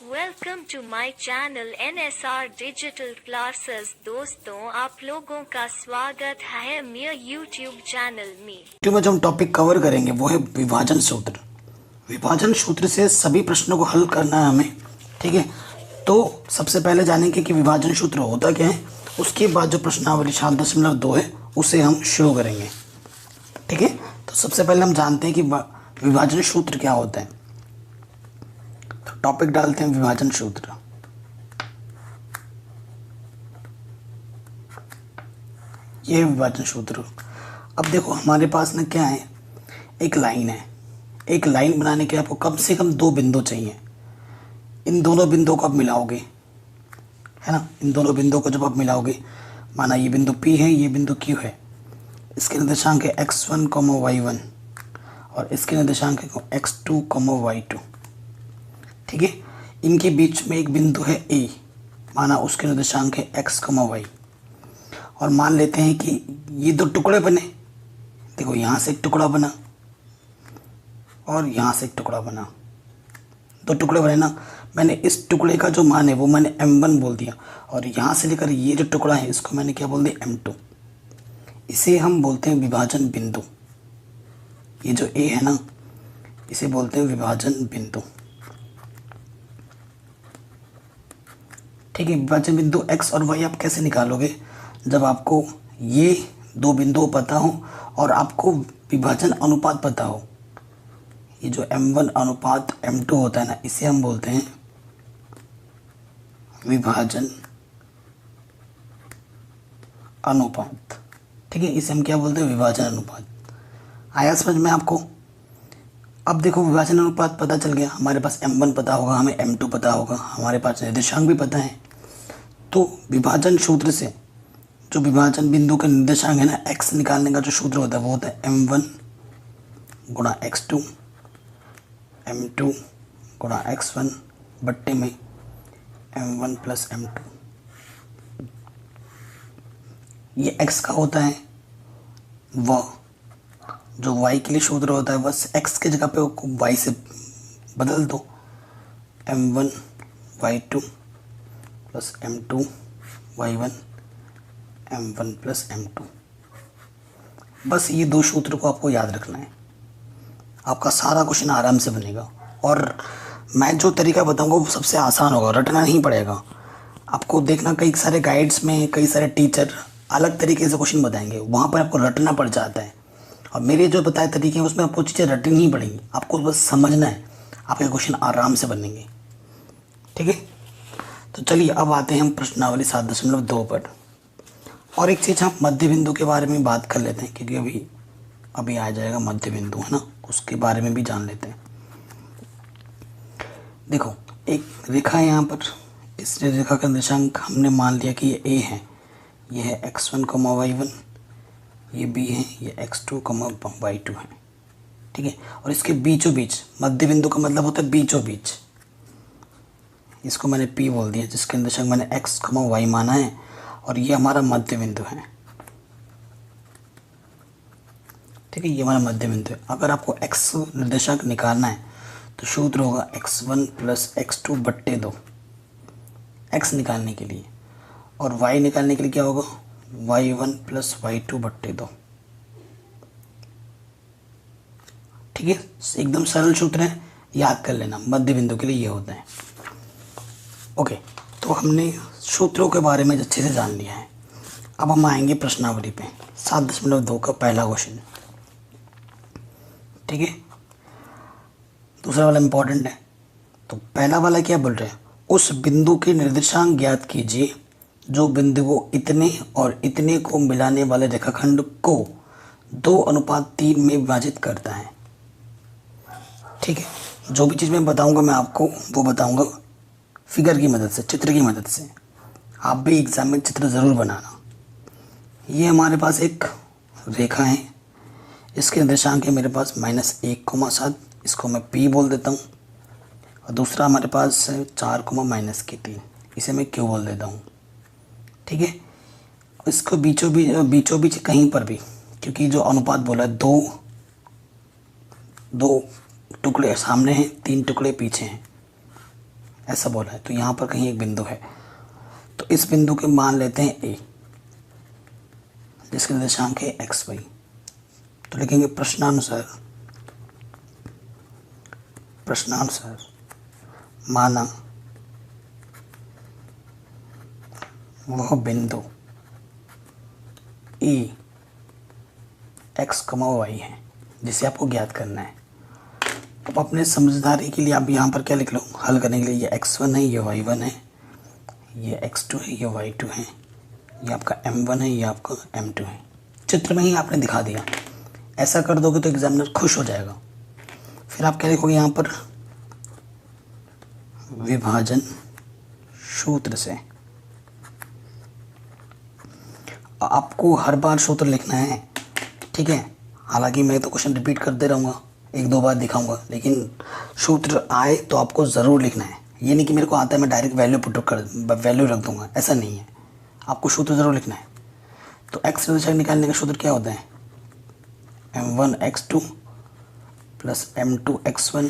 Welcome to my channel NSR digital classes. दोस्तों, आप लोगों का स्वागत है मेरे यूट्यूब चैनल में। जो हम टॉपिक कवर करेंगे वो है विभाजन सूत्र। विभाजन सूत्र से सभी प्रश्नों को हल करना है हमें, ठीक है। तो सबसे पहले जानेंगे कि विभाजन सूत्र होता क्या है, उसके बाद जो प्रश्नावली 7.2 है उसे हम शुरू करेंगे, ठीक है। तो सबसे पहले हम जानते हैं कि विभाजन सूत्र क्या होता है। तो टॉपिक डालते हैं विभाजन सूत्र। ये है विभाजन सूत्र। अब देखो हमारे पास ना क्या है, एक लाइन है। एक लाइन बनाने के आपको कम से कम 2 बिंदु चाहिए। इन दोनों बिंदुओं को आप मिलाओगे, है ना। इन दोनों बिंदुओं को जब आप मिलाओगे, माना ये बिंदु P है, ये बिंदु Q है। इसके निर्देशांक है x1, y1 और इसके निर्देशांक है x2, y2, ठीक है। इनके बीच में एक बिंदु है A, माना उसके निर्देशांक है x, y। और मान लेते हैं कि ये 2 टुकड़े बने। देखो यहाँ से एक टुकड़ा बना और यहाँ से एक टुकड़ा बना, 2 टुकड़े बने ना। मैंने इस टुकड़े का जो मान है वो मैंने M1 बोल दिया, और यहाँ से लेकर ये जो टुकड़ा है इसको मैंने क्या बोल दिया, M2। इसे हम बोलते हैं विभाजन बिंदु। ये जो A है ना, इसे बोलते हैं विभाजन बिंदु, ठीक है। विभाजन बिंदु x और y आप कैसे निकालोगे, जब आपको ये 2 बिंदु पता हो और आपको विभाजन अनुपात पता हो। ये जो M1 अनुपात M2 होता है ना, इसे हम बोलते हैं विभाजन अनुपात, ठीक है। इसे हम क्या बोलते हैं, विभाजन अनुपात। आया समझ में आपको। अब देखो विभाजन अनुपात पता चल गया, हमारे पास M1 पता होगा, हमें M2 पता होगा, हमारे पास निर्देशांक भी पता है। तो विभाजन सूत्र से जो विभाजन बिंदु का निर्देशांक है ना, x निकालने का जो सूत्र होता है वो होता है M1 गुणा x2, M2 गुणा x1 बट्टे में M1 प्लस M2। ये x का होता है, वह जो y के लिए सूत्र होता है बस x के जगह पे y से बदल दो, M1 y2 plus M2 y1 M1 plus M2। बस ये 2 सूत्र को आपको याद रखना है, आपका सारा क्वेश्चन आराम से बनेगा। और मैं जो तरीका बताऊंगा वो सबसे आसान होगा, रटना नहीं पड़ेगा आपको। देखना कई सारे गाइड्स में कई सारे टीचर अलग तरीके से क्वेश्चन बताएंगे, वहाँ पर आपको रटना पड़ जाता है। और मेरे जो बताए तरीके हैं उसमें आपको चीज़ें रटनी नहीं पड़ेंगी, आपको बस समझना है, आपके क्वेश्चन आराम से बनेंगे, ठीक है। तो चलिए अब आते हैं हम प्रश्नावली 7.2 पर। और एक चीज़ हम मध्य बिंदु के बारे में बात कर लेते हैं, क्योंकि अभी आ जाएगा मध्य बिंदु, है ना, उसके बारे में भी जान लेते हैं। देखो एक रेखा है यहाँ पर, इस रेखा का निर्देशांक हमने मान लिया कि ये A है, ये है x1, y1, ये B है, ये x2, y2 है, ठीक है। और इसके बीचों बीच, मध्य बिंदु का मतलब होता है बीचों बीच, इसको मैंने P बोल दिया, जिसके निर्देशांक मैंने x, y माना है, और ये हमारा मध्य बिंदु है, ठीक है। ये हमारा मध्य बिंदु है। अगर आपको x निर्देशांक निकालना है तो सूत्र होगा x1 प्लस x2 बट्टे 2, x निकालने के लिए, और y निकालने के लिए क्या होगा, y1 प्लस y2 बट्टे 2, ठीक है। एकदम सरल सूत्र है, याद कर लेना, मध्य बिंदु के लिए ये होता है। ओके, तो हमने सूत्रों के बारे में अच्छे से जान लिया है। अब हम आएंगे प्रश्नावली पे, 7.2 का पहला क्वेश्चन, ठीक है। दूसरा वाला इंपॉर्टेंट है। तो पहला वाला क्या बोल रहे हैं, उस बिंदु के निर्देशांक ज्ञात कीजिए जो बिंदु को इतने और इतने को मिलाने वाले रेखाखंड को 2:3 में विभाजित करता है, ठीक है। जो भी चीज़ मैं बताऊंगा मैं आपको वो बताऊंगा फिगर की मदद से, चित्र की मदद से। आप भी एग्जाम में चित्र ज़रूर बनाना। ये हमारे पास एक रेखा है, इसके निर्देशांक है मेरे पास -1,7, इसको मैं P बोल देता हूँ। और दूसरा हमारे पास है 4, -3, इसे मैं Q बोल देता हूँ, ठीक है। इसको बीचों बीच कहीं पर भी, क्योंकि जो अनुपात बोला है, दो टुकड़े सामने हैं, 3 टुकड़े पीछे हैं, ऐसा बोला है, तो यहाँ पर कहीं एक बिंदु है, तो इस बिंदु के मान लेते हैं ए, जिसके निर्देशांक है एक्स वाई। तो लिखेंगे प्रश्नानुसार माना वह बिंदु ई एक्स कमा वाई है जिसे आपको ज्ञात करना है। अब अपने समझदारी के लिए आप यहाँ पर क्या लिख लो, हल करने के लिए ये x1 है, ये y1 है, ये x2 है, ये y2 है, ये आपका m1 है, ये आपका m2 है। चित्र में ही आपने दिखा दिया। ऐसा कर दोगे तो एग्जामिनर खुश हो जाएगा। फिर आप क्या लिखोगे यहाँ पर, विभाजन सूत्र से। आपको हर बार सूत्र लिखना है, ठीक है। हालांकि मैं तो क्वेश्चन रिपीट करते रहूँगा, एक दो बार दिखाऊंगा, लेकिन सूत्र आए तो आपको ज़रूर लिखना है। ये नहीं कि मेरे को आता है मैं डायरेक्ट वैल्यू रख दूंगा, ऐसा नहीं है। आपको सूत्र ज़रूर लिखना है। तो एक्स निर्देशांक निकालने का सूत्र क्या होता है, m1 x2 plus m2 x1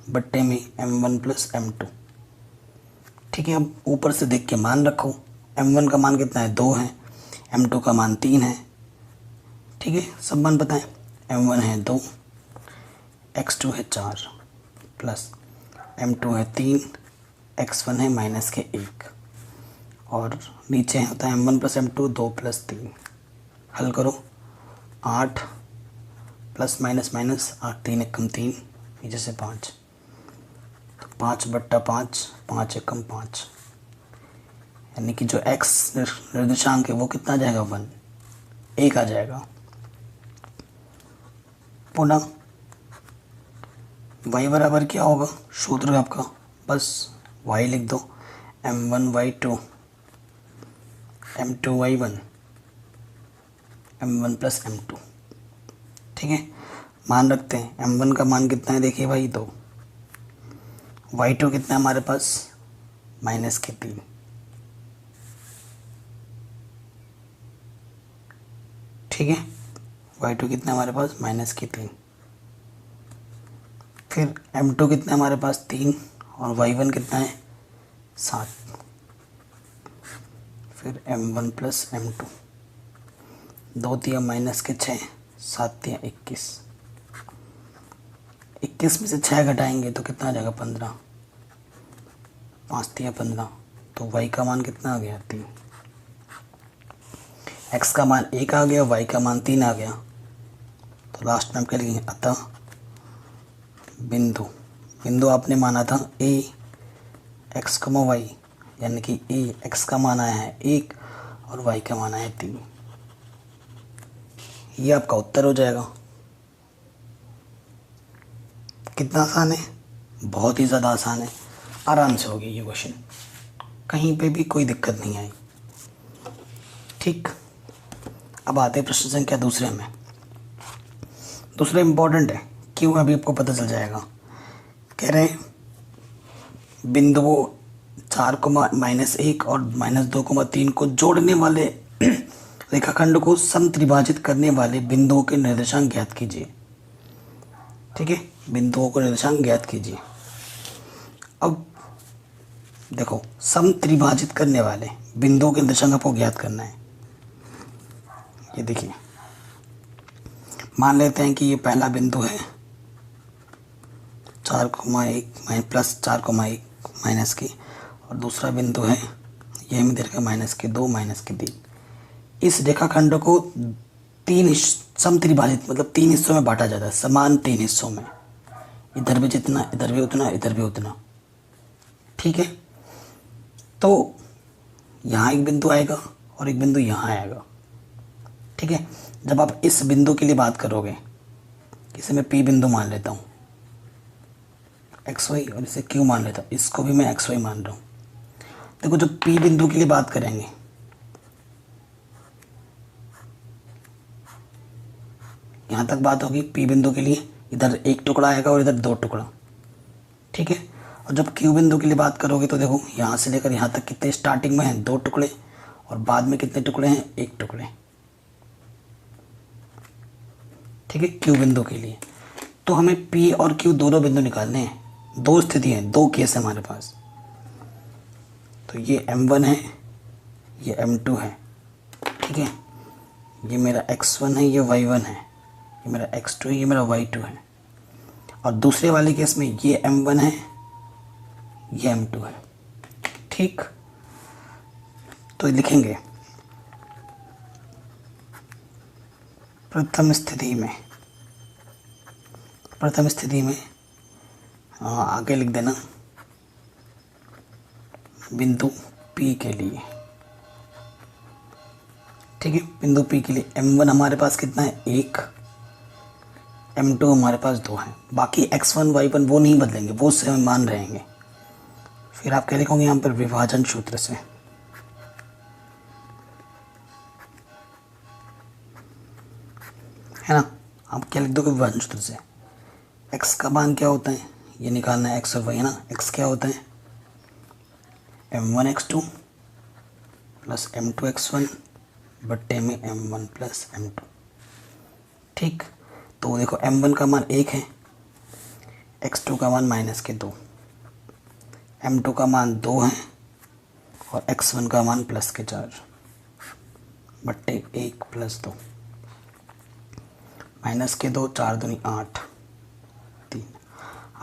बट्टे में m1 प्लस m2। ठीक है। अब ऊपर से देख के मान रखो। m1 का मान कितना है, 2 है, m2 का मान 3 है। ठीक है, सब मान बताएं। m1 है 2, x2 है 4 प्लस m2 है 3, x1 है माइनस के 1 और नीचे होता है m1 प्लस m2 2 प्लस 3। हल करो, 8 प्लस माइनस माइनस 8 3 एकम 3, नीचे से 5, तो 5 बट्टा 5, 5 एकम 5, यानी कि जो x निर्देशांक है वो कितना आ जाएगा, 1, 1 आ जाएगा। पुनः y बराबर क्या होगा, सूत्र आपका बस y लिख दो, m1 y2 m2 y1 m1 plus m2। ठीक है, मान रखते हैं। m1 का मान कितना है, देखिए भाई 2, y2 कितना है हमारे पास, माइनस के 3। ठीक है, y2 कितना है हमारे पास, माइनस के 3। फिर m2 कितना है हमारे पास, 3 और y1 कितना है, 7। फिर m1 प्लस m2, 2 तिया माइनस के 6, 7 तिया 21, 21 में से 6 घटाएंगे तो कितना आ जाएगा, 15, 5 तिया 15, तो y का मान कितना आ गया, 3। x का मान 1 आ गया, y का मान 3 आ गया। तो लास्ट में हम क्या लिखेंगे, अतः बिंदु आपने माना था a x, y, यानी कि a x का मान आया है 1 और y का मान आया है 3। ये आपका उत्तर हो जाएगा। कितना आसान है, बहुत ही ज़्यादा आसान है, आराम से होगी ये क्वेश्चन, कहीं पे भी कोई दिक्कत नहीं आई। ठीक, अब आते हैं प्रश्न संख्या दूसरे में। दूसरा इम्पोर्टेंट है, क्यों, अभी आपको पता चल जाएगा। कह रहे हैं बिंदुओं 4,-1 और -2,3 को जोड़ने वाले रेखाखंड को समत्रिभाजित करने वाले बिंदुओं के निर्देशांक ज्ञात कीजिए। ठीक है, बिंदुओं को निर्देशांक ज्ञात कीजिए। अब देखो, समत्रिभाजित करने वाले बिंदुओं के निर्देशांक आपको ज्ञात करना है। ये देखिए, मान लेते हैं कि ये पहला बिंदु है 4,1 प्लस 4,1 माइनस की, और दूसरा बिंदु है ये हमें दे रखा -2 -3। इस रेखाखंड को 3 समत्रिभाजित मतलब 3 हिस्सों में बांटा जाता है, समान 3 हिस्सों में, इधर भी जितना, इधर भी उतना, इधर भी उतना। ठीक है, तो यहाँ एक बिंदु आएगा और एक बिंदु यहाँ आएगा। ठीक है, जब आप इस बिंदु के लिए बात करोगे, इसे मैं P बिंदु मान लेता हूँ XY, और इसे Q मान लेता हूँ, इसको भी मैं XY मान रहा हूँ। देखो, जब P बिंदु के लिए बात करेंगे, यहाँ तक बात होगी P बिंदु के लिए, इधर एक टुकड़ा आएगा और इधर 2 टुकड़ा। ठीक है, और जब Q बिंदु के लिए बात करोगे तो देखो, यहाँ से लेकर यहाँ तक कितने स्टार्टिंग में हैं, 2 टुकड़े, और बाद में कितने टुकड़े हैं, 1 टुकड़े। ठीक है, Q बिंदु के लिए तो हमें P और Q दोनों बिंदु निकालने हैं। 2 स्थिति हैं, 2 केस है हमारे पास। तो ये m1 है, ये m2 है, ठीक है। ये मेरा x1 है, ये y1 है, ये मेरा x2 है, ये मेरा y2 है। और दूसरे वाले केस में ये m1 है, ये m2 है, ठीक। तो लिखेंगे प्रथम स्थिति में आगे लिख देना बिंदु P के लिए, ठीक है। बिंदु P के लिए m1 हमारे पास कितना है, 1, m2 हमारे पास 2 है। बाकी x1 y1 वो नहीं बदलेंगे, वो सेम मान रहेंगे। फिर आप क्या लिखोगे यहाँ पर, विभाजन सूत्र से, है ना। आप क्या लिख दोगे, विभाजन सूत्र से। x का मान क्या होता है, ये निकालना है, x और y, है ना। x क्या होता है, m1 x2 plus m2 x1 बट्टे में m1 प्लस m2, ठीक। तो देखो m1 का मान 1 है, x2 का मान -2, m2 का मान 2 है और x1 का मान +4 बट्टे 1 + 2, -2, 4 दूनी 8, 3,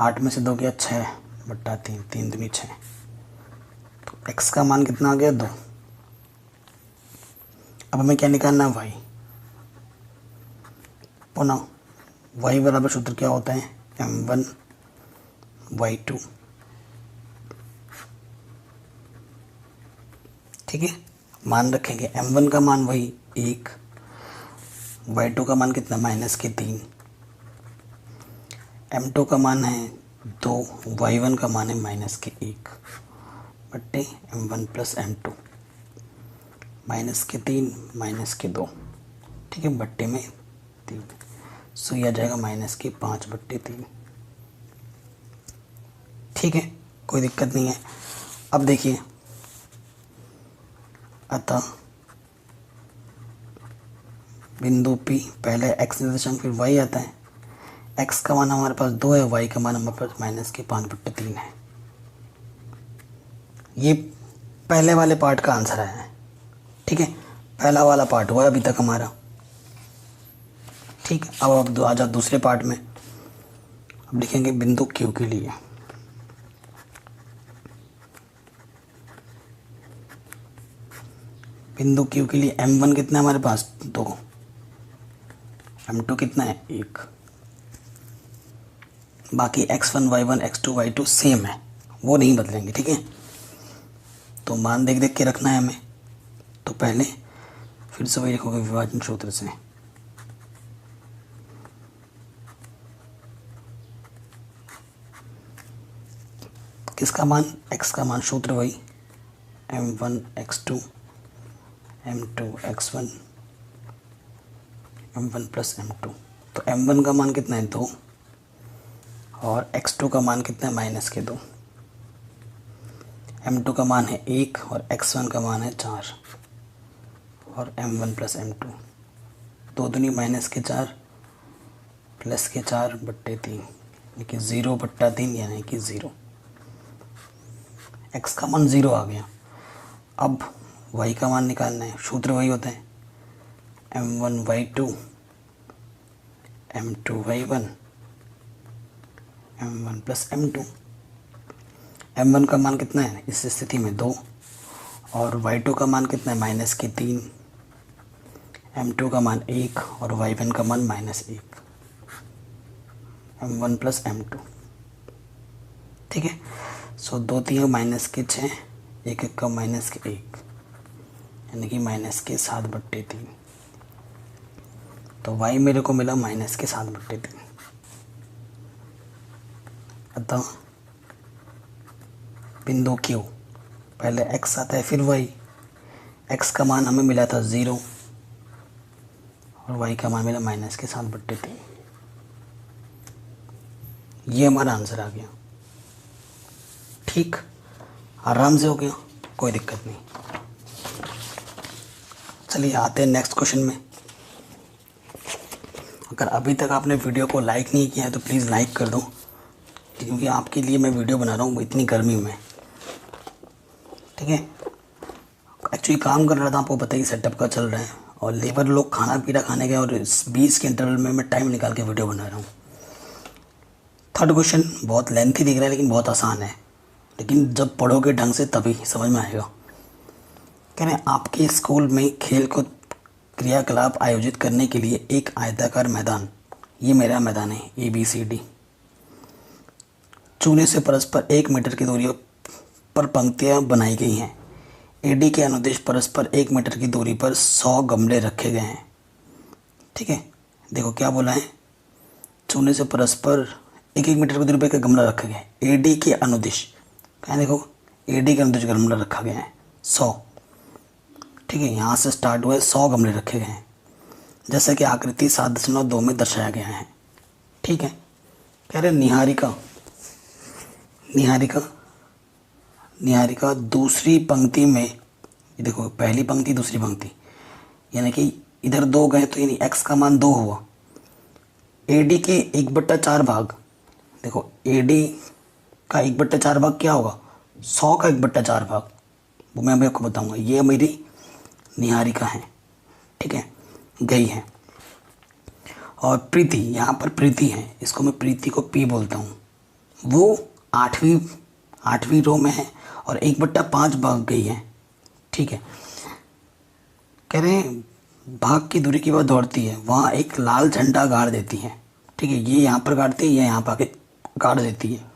8 में से 2 गया 6 बट्टा 3, 3 दूनी 6। तो x का मान कितना आ गया, 2। अब हमें क्या निकालना है, y। पुनः y बराबर सूत्र क्या होता है, m1 y2, ठीक है। मान रखेंगे m1 का मान वही 1, y2 का मान कितना, -3, m2 का मान है 2, y1 का मान है -1 बट्टे m1 प्लस m2, -3 -2, ठीक है, बट्टे में 3। सो ये आ जाएगा -5 बट्टे 3, ठीक है, कोई दिक्कत नहीं है। अब देखिए, अतः बिंदु P, पहले x निर्देशांक फिर y आता है। x का मान हमारे पास 2 है, y का मान हमारे पास -5 बट्टे 3 है। ये पहले वाले पार्ट का आंसर है, ठीक है। पहला वाला पार्ट हुआ अभी तक हमारा, ठीक। अब आ जाओ दूसरे पार्ट में। अब लिखेंगे बिंदु Q के लिए, बिंदु Q के लिए m1 कितना है हमारे पास, 2, m2 कितना है, 1। बाकी x1 y1 x2 y2 same है, वो नहीं बदलेंगे, ठीक है। तो मान देख देख के रखना है हमें। तो पहले फिर से वही लिखोगे, विभाजन सूत्र से। किसका मान, x का मान, सूत्र वही m1 x2 m2 x1 m1 plus m2। तो m1 का मान कितना है, 2, और x2 का मान कितना है, -2, m2 का मान है 1 और x1 का मान है 4, और m1 प्लस m2, 2 दूनी -4 +4 बट्टे 3, यानी कि 0 बट्टा 3, यानी कि 0। x का मान 0 आ गया। अब y का मान निकालना है, सूत्र वही होता है m1 y2 m2 y1 m1 plus m2। m1 का मान कितना है इस स्थिति में, 2, और y2 का मान कितना है, -3, m2 का मान 1 और y1 का मान -1, m1 प्लस m2, ठीक है। सो 2 3 -6, 1 1 का -1, यानी कि -7 बट्टे 3। तो y मेरे को मिला -7 बट्टे 3। अतः बिंदु Q, पहले x आता है फिर y। x का मान हमें मिला था 0 और y का मान मिला -7 बट्टे 3। ये हमारा आंसर आ गया, ठीक, आराम से हो गया, कोई दिक्कत नहीं। चलिए आते हैं नेक्स्ट क्वेश्चन में। अगर अभी तक आपने वीडियो को लाइक नहीं किया है तो प्लीज़ लाइक कर दो, क्योंकि आपके लिए मैं वीडियो बना रहा हूँ इतनी गर्मी में, ठीक है। एक्चुअली काम कर रहा था, आपको पता ही सेटअप का चल रहा है, और लेबर लोग खाना पीना खाने गए और इस 20 के इंटरवल में मैं टाइम निकाल के वीडियो बना रहा हूँ। थर्ड क्वेश्चन बहुत लेंथी दिख रहा है लेकिन बहुत आसान है, लेकिन जब पढ़ोगे ढंग से तभी समझ में आएगा। कह रहे हैं आपके स्कूल में खेल कूद क्रियाकलाप आयोजित करने के लिए एक आयताकार मैदान, ये मेरा मैदान है ABCD, चूने से परस्पर 1 मीटर की दूरी पर पंक्तियां बनाई गई हैं। AD के अनुदेश परस्पर 1 मीटर की दूरी पर 100 गमले रखे गए हैं। ठीक है, देखो क्या बोला है, चूने से परस्पर 1-1 मीटर की दूरी पर गमला रखा गया है। AD के अनुदेश, क्या देखो AD के अनुदेश गमला रखा गया है 100। ठीक है, यहाँ से स्टार्ट हुआ है, 100 गमले रखे गए हैं, जैसा कि आकृति 7.2 में दर्शाया गया है। ठीक है, कह रहे निहारिका दूसरी पंक्ति में, देखो पहली पंक्ति दूसरी पंक्ति, यानी कि इधर 2 गए तो यानी x का मान 2 हुआ। AD के 1/4 भाग, देखो AD का 1/4 भाग क्या होगा, 100 का 1/4 भाग, वो मैं आपको बताऊंगा। ये मेरी निहारिका है, ठीक है, गई है। और प्रीति, यहाँ पर प्रीति है, इसको मैं प्रीति को P बोलता हूँ, वो 8वीं रो में है और 1/5 भाग गई है। ठीक है, कह रहे हैं भाग की दूरी के बाद दौड़ती है, वहाँ एक लाल झंडा गाड़ देती है। ठीक है, ये यहाँ पर गाड़ती है, ये यहाँ पर आके गाड़ देती है।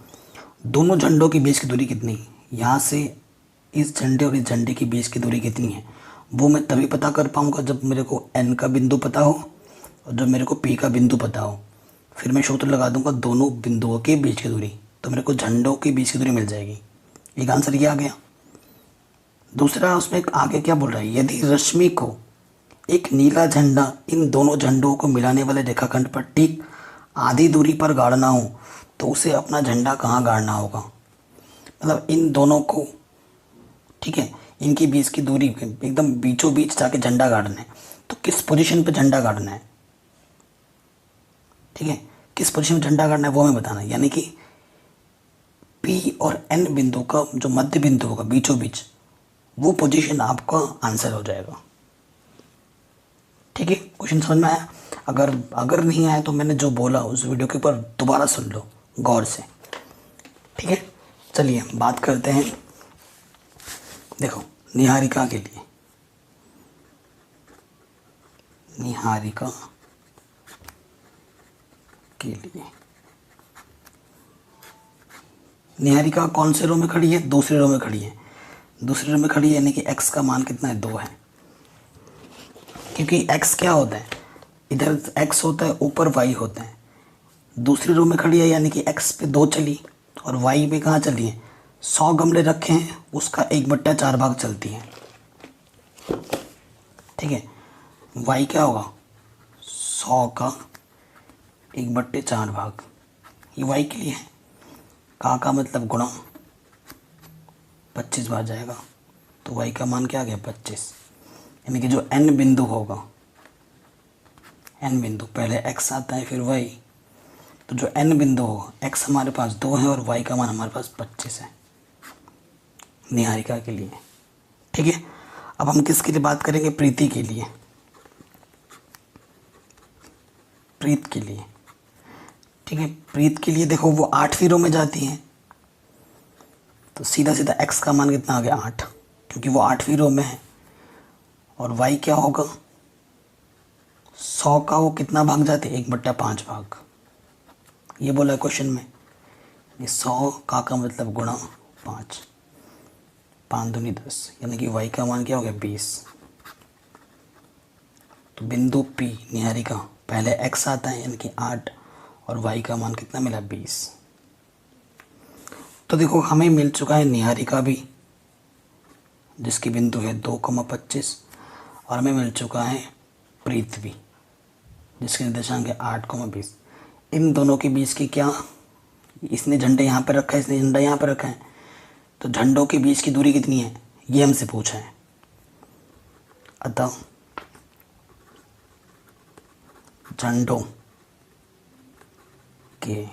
दोनों झंडों के बीच की दूरी कितनी है, यहाँ से इस झंडे और इस झंडे के बीच की दूरी कितनी है, वो मैं तभी पता कर पाऊँगा जब मेरे को N का बिंदु पता हो और जब मेरे को P का बिंदु पता हो। फिर मैं सूत्र लगा दूंगा दोनों बिंदुओं के बीच की दूरी, तो मेरे को झंडों के बीच की दूरी मिल जाएगी। एक आंसर ये आ गया। दूसरा उसमें आगे क्या बोल रहा है, यदि रश्मि को एक नीला झंडा इन दोनों झंडों को मिलाने वाले रेखाखंड पर ठीक आधी दूरी पर गाड़ना हो तो उसे अपना झंडा कहाँ गाड़ना होगा। मतलब इन दोनों को, ठीक है, इनके बीच की दूरी एकदम बीचों बीच जाके झंडा गाड़ना है, तो किस पोजीशन पे झंडा गाड़ना है। ठीक है, किस पोजीशन में झंडा गाड़ना है वो हमें बताना है, यानी कि P और N बिंदु का जो मध्य बिंदु होगा बीचों बीच, वो पोजीशन आपका आंसर हो जाएगा। ठीक है, क्वेश्चन समझ में आया। अगर नहीं आया तो मैंने जो बोला उस वीडियो के ऊपर दोबारा सुन लो गौर से। ठीक है, चलिए बात करते हैं, देखो निहारिका के लिए, निहारिका के लिए, निहारिका कौन से रो में खड़ी है, दूसरे रो में खड़ी है। दूसरे रो में खड़ी है यानी कि x का मान कितना है, 2 है, क्योंकि x क्या होता है, इधर x होता है, ऊपर y होता है। दूसरी रो में खड़ी है यानी कि x पे 2 चली और y पे कहाँ चली है, 100 गमले रखे हैं, उसका 1/4 भाग चलती है। ठीक है, y क्या होगा, 100 का 1/4 भाग, ये y के लिए है। का मतलब गुणा 25 बार जाएगा, तो y का मान क्या आ गया, 25। यानी कि जो n बिंदु होगा, n बिंदु पहले x आता है फिर y, तो जो n बिंदु होगा, x हमारे पास 2 है और y का मान हमारे पास 25 है निहारिका के लिए। ठीक है, अब हम किसके लिए बात करेंगे, प्रीति के लिए, प्रीत के लिए। ठीक है, प्रीत के लिए देखो वो 8वीं रो में जाती है, तो सीधा सीधा x का मान कितना आ गया, 8, क्योंकि वो 8वीं रो में है। और y क्या होगा, 100 का वो कितना भाग जाते, 1/5 भाग, ये बोला है क्वेश्चन में। ये 100 का मतलब गुणा 5, 5 दूनी 10, यानी कि y का मान क्या हो गया, 20। तो बिंदु P निहारिका, पहले x आता है यानी कि 8 और y का मान कितना मिला, 20। तो देखो हमें मिल चुका है निहारिका भी, जिसकी बिंदु है 2,25, और हमें मिल चुका है प्रीत भी, जिसके निर्देशांक है 8,20। इन दोनों के बीच की क्या, इसने झंडे यहाँ पर रखा है, इसने झंडा यहाँ पर रखा है, तो झंडों के बीच की दूरी कितनी है ये हमसे पूछा है। अतः झंडों के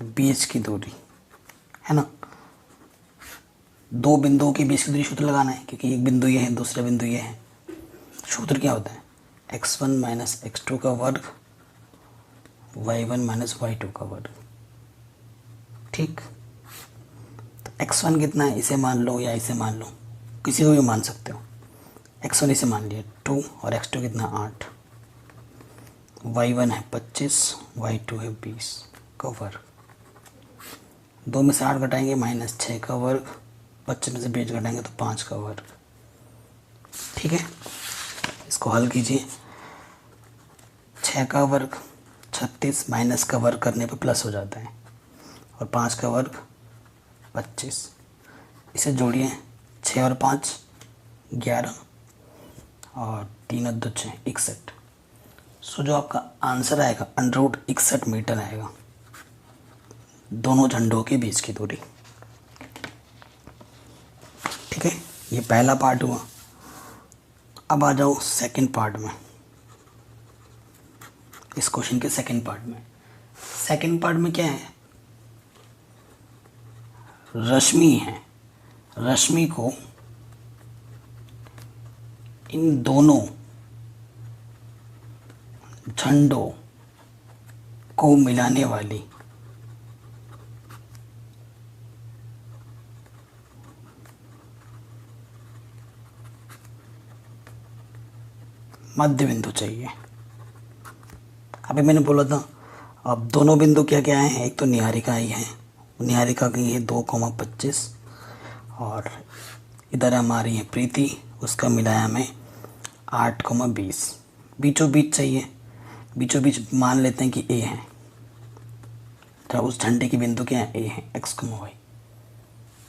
बीच की दूरी है ना, दो बिंदुओं के बीच की दूरी सूत्र लगाना है, क्योंकि एक बिंदु ये है, दूसरा बिंदु ये है। सूत्र क्या होता है? x1 माइनस x2 का वर्ग, y1 माइनस y2 का वर्ग। ठीक, तो x1 कितना है, इसे मान लो या इसे मान लो, किसी को भी मान सकते हो। x1 इसे मान लिया 2 और x2 कितना 8, y1 है 25, y2 है 20 का वर्ग। 2 में से 8 घटाएंगे -6 का वर्ग, 25 में से 20 घटाएंगे तो 5 का वर्ग। ठीक है, इसको हल कीजिए। 6 का वर्ग 36, माइनस का वर्ग करने पे प्लस हो जाता है, और 5 का वर्ग 25। इसे जोड़िए, 6 और 5 11, और 3 और 2 6 61। सो जो आपका आंसर आएगा √61 मीटर आएगा, दोनों झंडों के बीच की दूरी। ठीक है, ये पहला पार्ट हुआ। अब आ जाओ सेकंड पार्ट में, इस क्वेश्चन के सेकंड पार्ट में। सेकंड पार्ट में क्या है? रश्मि है, रश्मि को इन दोनों झंडों को मिलाने वाली मध्य बिंदु चाहिए। अभी मैंने बोला था, अब दोनों बिंदु क्या क्या हैं? एक तो निहारिका ही है, निहारिका की है 2,25, और इधर हमारी है प्रीति, उसका मिलाया हमें 8,20। बीचों बीच चाहिए, बीचों बीच मान लेते हैं कि ए है, तो उस झंडे की बिंदु क्या है? ए है, x, y।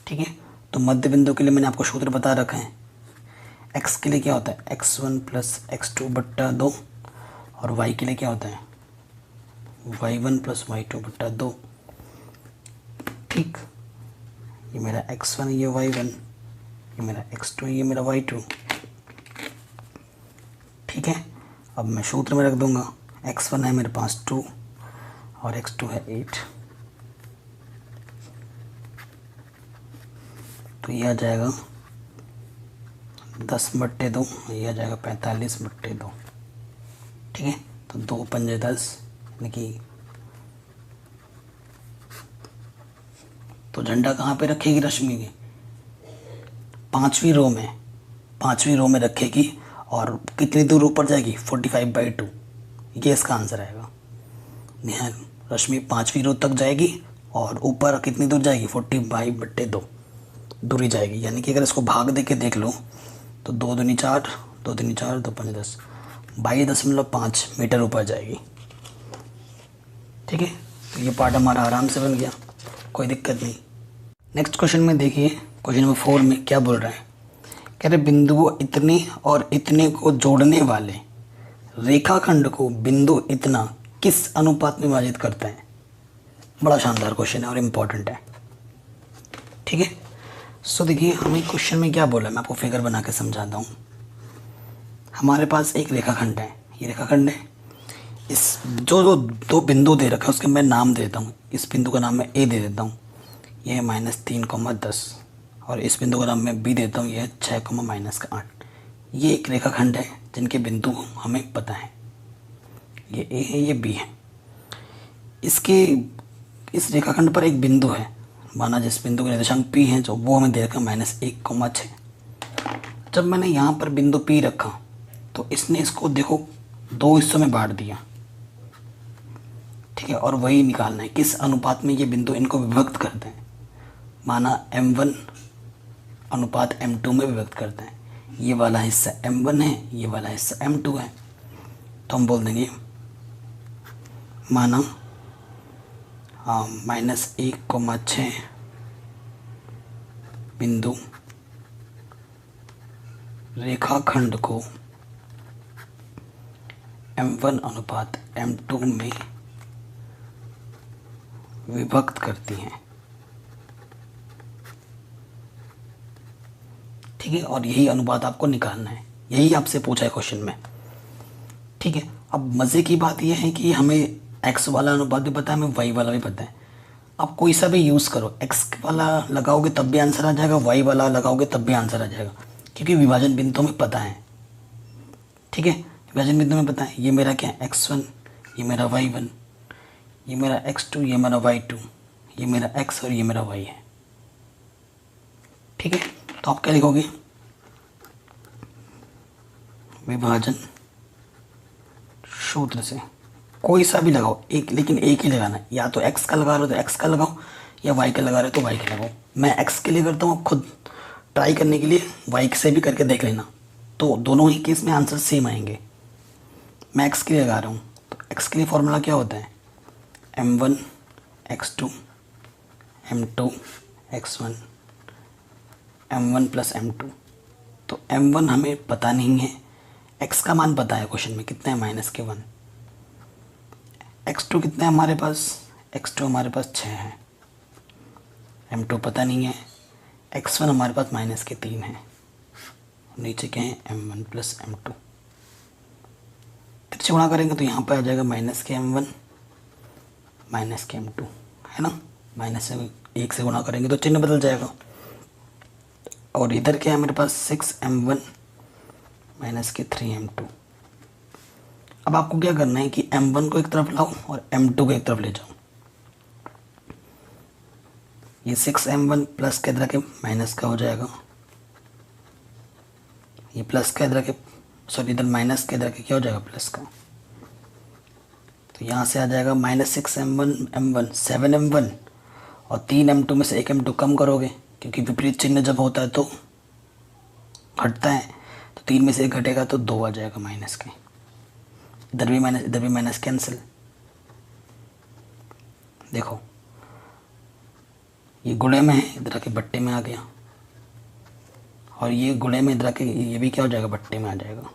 ठीक है, तो मध्य बिंदु के लिए मैंने आपको सूत्र बता रखा है। x के लिए क्या होता है? x1 प्लस x2 बट्टा 2, और y के लिए क्या होता है? y1 प्लस y2 बट्टा 2। ठीक, ये मेरा x1, ये y1, ये मेरा x2, ये मेरा y2। ठीक है, अब मैं सूत्र में रख दूंगा। x1 है मेरे पास 2, और x2 है 8, तो ये आ जाएगा 10/2, ये आ जाएगा 45/2। ठीक है, तो 2 पंजे 10, यानी कि तो झंडा कहाँ पे रखेगी रश्मि की? पांचवी रो में रखेगी, और कितनी दूर ऊपर जाएगी? 45/2। ये इसका आंसर आएगा। यहाँ रश्मि 5वीं रो तक जाएगी, और ऊपर कितनी दूर जाएगी? 45/2 दूरी जाएगी। यानी कि अगर इसको भाग दे के देख लो तो 2 दूनी 4, 2 दूनी 4, 2 5 10, 22.5 मीटर ऊपर जाएगी। ठीक है, तो ये पार्ट हमारा आराम से बन गया, कोई दिक्कत नहीं। नेक्स्ट क्वेश्चन में देखिए, क्वेश्चन नंबर 4 में क्या बोल रहा है? कह रहे बिंदुओं इतने और इतने को जोड़ने वाले रेखाखंड को बिंदु इतना किस अनुपात में विभाजित करता है? बड़ा शानदार क्वेश्चन है और इम्पोर्टेंट है। ठीक है, सो देखिए हमें क्वेश्चन में क्या बोला, मैं आपको फिगर बना के समझाता हूँ। हमारे पास एक रेखाखंड है, ये रेखाखंड है। इस जो दो बिंदु दे रखा है उसके मैं नाम दे देता हूँ। इस बिंदु का नाम मैं ए दे देता हूँ, यह है -3,10, और इस बिंदु का नाम मैं बी देता हूँ, यह है 6,-8। ये एक रेखाखंड है जिनके बिंदु हमें पता है, ये ए है, ये बी है। इस रेखाखंड पर एक बिंदु है, माना जिस बिंदु का निर्देशांक पी है, जो वो हमें दे रखा -1,6। जब मैंने यहाँ पर बिंदु पी रखा तो इसने इसको देखो 2 हिस्सों में बांट दिया। ठीक है, और वही निकालना है किस अनुपात में ये बिंदु इनको विभक्त करते हैं। माना m1 अनुपात m2 में विभक्त करते हैं। ये वाला हिस्सा m1 है, ये वाला हिस्सा m2 है, तो हम बोल देंगे माना -1,6 बिंदु रेखाखंड को m1 अनुपात m2 में विभक्त करती हैं। ठीक है, और यही अनुपात आपको निकालना है, यही आपसे पूछा है क्वेश्चन में। ठीक है, अब मज़े की बात यह है कि हमें x वाला अनुपात भी पता है, हमें y वाला भी पता है। आप कोई सा भी यूज़ करो, x वाला लगाओगे तब भी आंसर आ जाएगा, y वाला लगाओगे तब भी आंसर आ जाएगा, क्योंकि विभाजन बिंदु में पता है। ठीक है, विभाजन बिंदु में पता है। ये मेरा क्या है, x1, ये मेरा y1, ये मेरा x2, ये मेरा y2, ये मेरा x और ये मेरा y है। ठीक है, तो आप क्या लिखोगे, विभाजन सूत्र से कोई सा भी लगाओ एक, लेकिन एक ही लगाना है। या तो x का लगा रहे हो तो x का लगाओ, या y का लगा रहे हो तो y का लगाओ। मैं x के लिए करता हूँ, खुद ट्राई करने के लिए y से भी करके देख लेना, तो दोनों ही केस में आंसर सेम आएंगे। मैं x के लिए लगा रहा हूँ, तो x के लिए फॉर्मूला क्या होता है, m1 x2 m2 x1 m1 plus m2। तो m1 हमें पता नहीं है, x का मान पता है, क्वेश्चन में कितना है, -1। x2 कितना है हमारे पास, x2 हमारे पास 6 है, m2 पता नहीं है, x1 हमारे पास -3 है, नीचे क्या है, m1 प्लस m2। तिरछे गुणा करेंगे तो यहाँ पर आ जाएगा -m1 -m2, है ना। माइनस से 1 से गुणा करेंगे तो चिन्ह बदल जाएगा। और इधर क्या है मेरे पास, 6m1 -3m2। अब आपको क्या करना है कि m1 को एक तरफ लाओ और m2 को एक तरफ ले जाओ। ये 6m1 प्लस के इधर के माइनस का हो जाएगा, ये प्लस का इधर के, सॉरी इधर माइनस के इधर के क्या हो जाएगा, प्लस का। तो यहाँ से आ जाएगा -6m1 7m1 और 3m2 में से 1m2 कम करोगे, क्योंकि विपरीत चिन्ह जब होता है तो घटता है, तो 3 में से 1 घटेगा तो 2 आ जाएगा माइनस के। इधर भी माइनस कैंसिल। देखो ये गुणे में है, इधर के बट्टे में आ गया, और ये गुणे में इधर के, ये भी क्या हो जाएगा, बट्टे में आ जाएगा।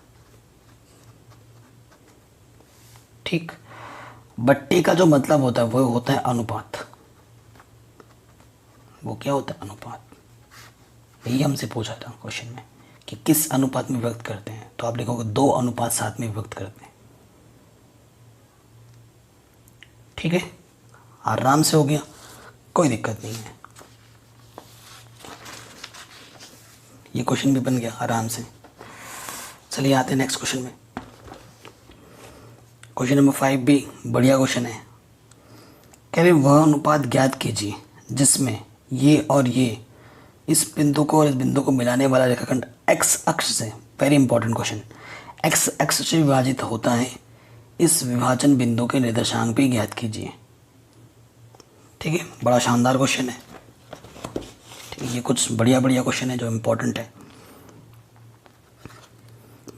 ठीक, बट्टे का जो मतलब होता है वो होता है अनुपात। वो क्या होता है, अनुपात। यही हमसे पूछा था क्वेश्चन में कि किस अनुपात में व्यक्त करते हैं, तो आप लिखोगे 2 अनुपात 7 में व्यक्त करते हैं। ठीक है, आराम से हो गया, कोई दिक्कत नहीं है। ये क्वेश्चन भी बन गया आराम से। चलिए आते हैं नेक्स्ट क्वेश्चन में। क्वेश्चन नंबर 5 भी बढ़िया क्वेश्चन है। कह रहे वह अनुपात ज्ञात कीजिए जिसमें ये और ये इस बिंदु को और इस बिंदु को मिलाने वाला रेखाखंड x अक्ष से, वेरी इंपॉर्टेंट क्वेश्चन, x अक्ष से विभाजित होता है। इस विभाजन बिंदु के निर्देशांक भी ज्ञात कीजिए। ठीक है, बड़ा शानदार क्वेश्चन है। ठीक है, ये कुछ बढ़िया क्वेश्चन है जो इम्पोर्टेंट है।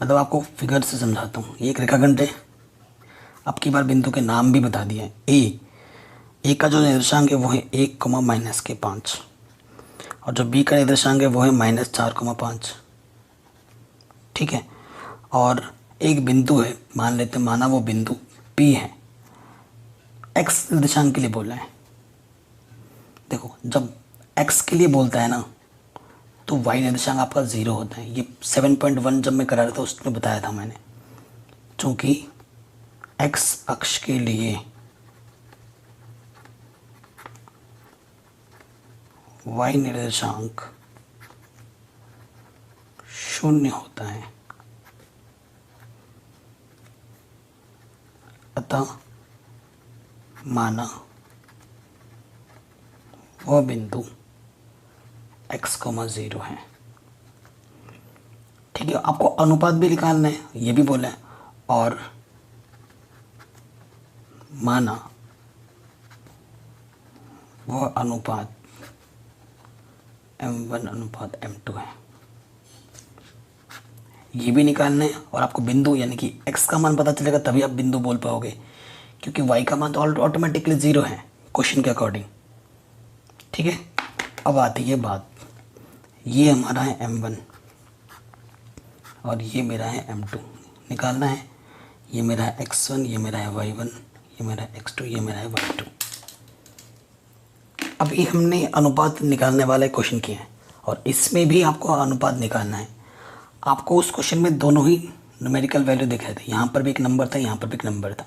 मतलब आपको फिगर से समझाता हूँ। ये एक रेखाखंड है, अब की बार बिंदु के नाम भी बता दिए हैं। ए का जो निर्देशांक है वो है 1, -5, और जो बी का निर्देशांक है वो है -4, 5। ठीक है, और एक बिंदु है, माना वो बिंदु P है, x निर्देशांक के लिए बोला है। देखो जब x के लिए बोलता है ना तो y निर्देशांक आपका 0 होता है। ये 7.1 जब मैं करा रहा था उसमें बताया था मैंने, चूँकि x अक्ष के लिए y निर्देशांक 0 होता है, अतः माना वह बिंदु x, 0 है। ठीक है, आपको अनुपात भी निकालना है, ये भी बोला है, और माना वह अनुपात m1:m2 है, ये भी निकालना है। और आपको बिंदु यानी कि x का मान पता चलेगा तभी आप बिंदु बोल पाओगे, क्योंकि y का मान तो ऑटोमेटिकली 0 है क्वेश्चन के अकॉर्डिंग। ठीक है, अब आती है बात, ये हमारा है m1 और ये मेरा है m2, निकालना है। ये मेरा है x1, ये मेरा है y1, ये मेरा है x2, ये मेरा है y2। अभी हमने अनुपात निकालने वाले क्वेश्चन किए हैं और इसमें भी आपको अनुपात निकालना है। आपको उस क्वेश्चन में दोनों ही न्यूमेरिकल वैल्यू दिखाए थे, यहाँ पर भी एक नंबर था, यहाँ पर भी एक नंबर था।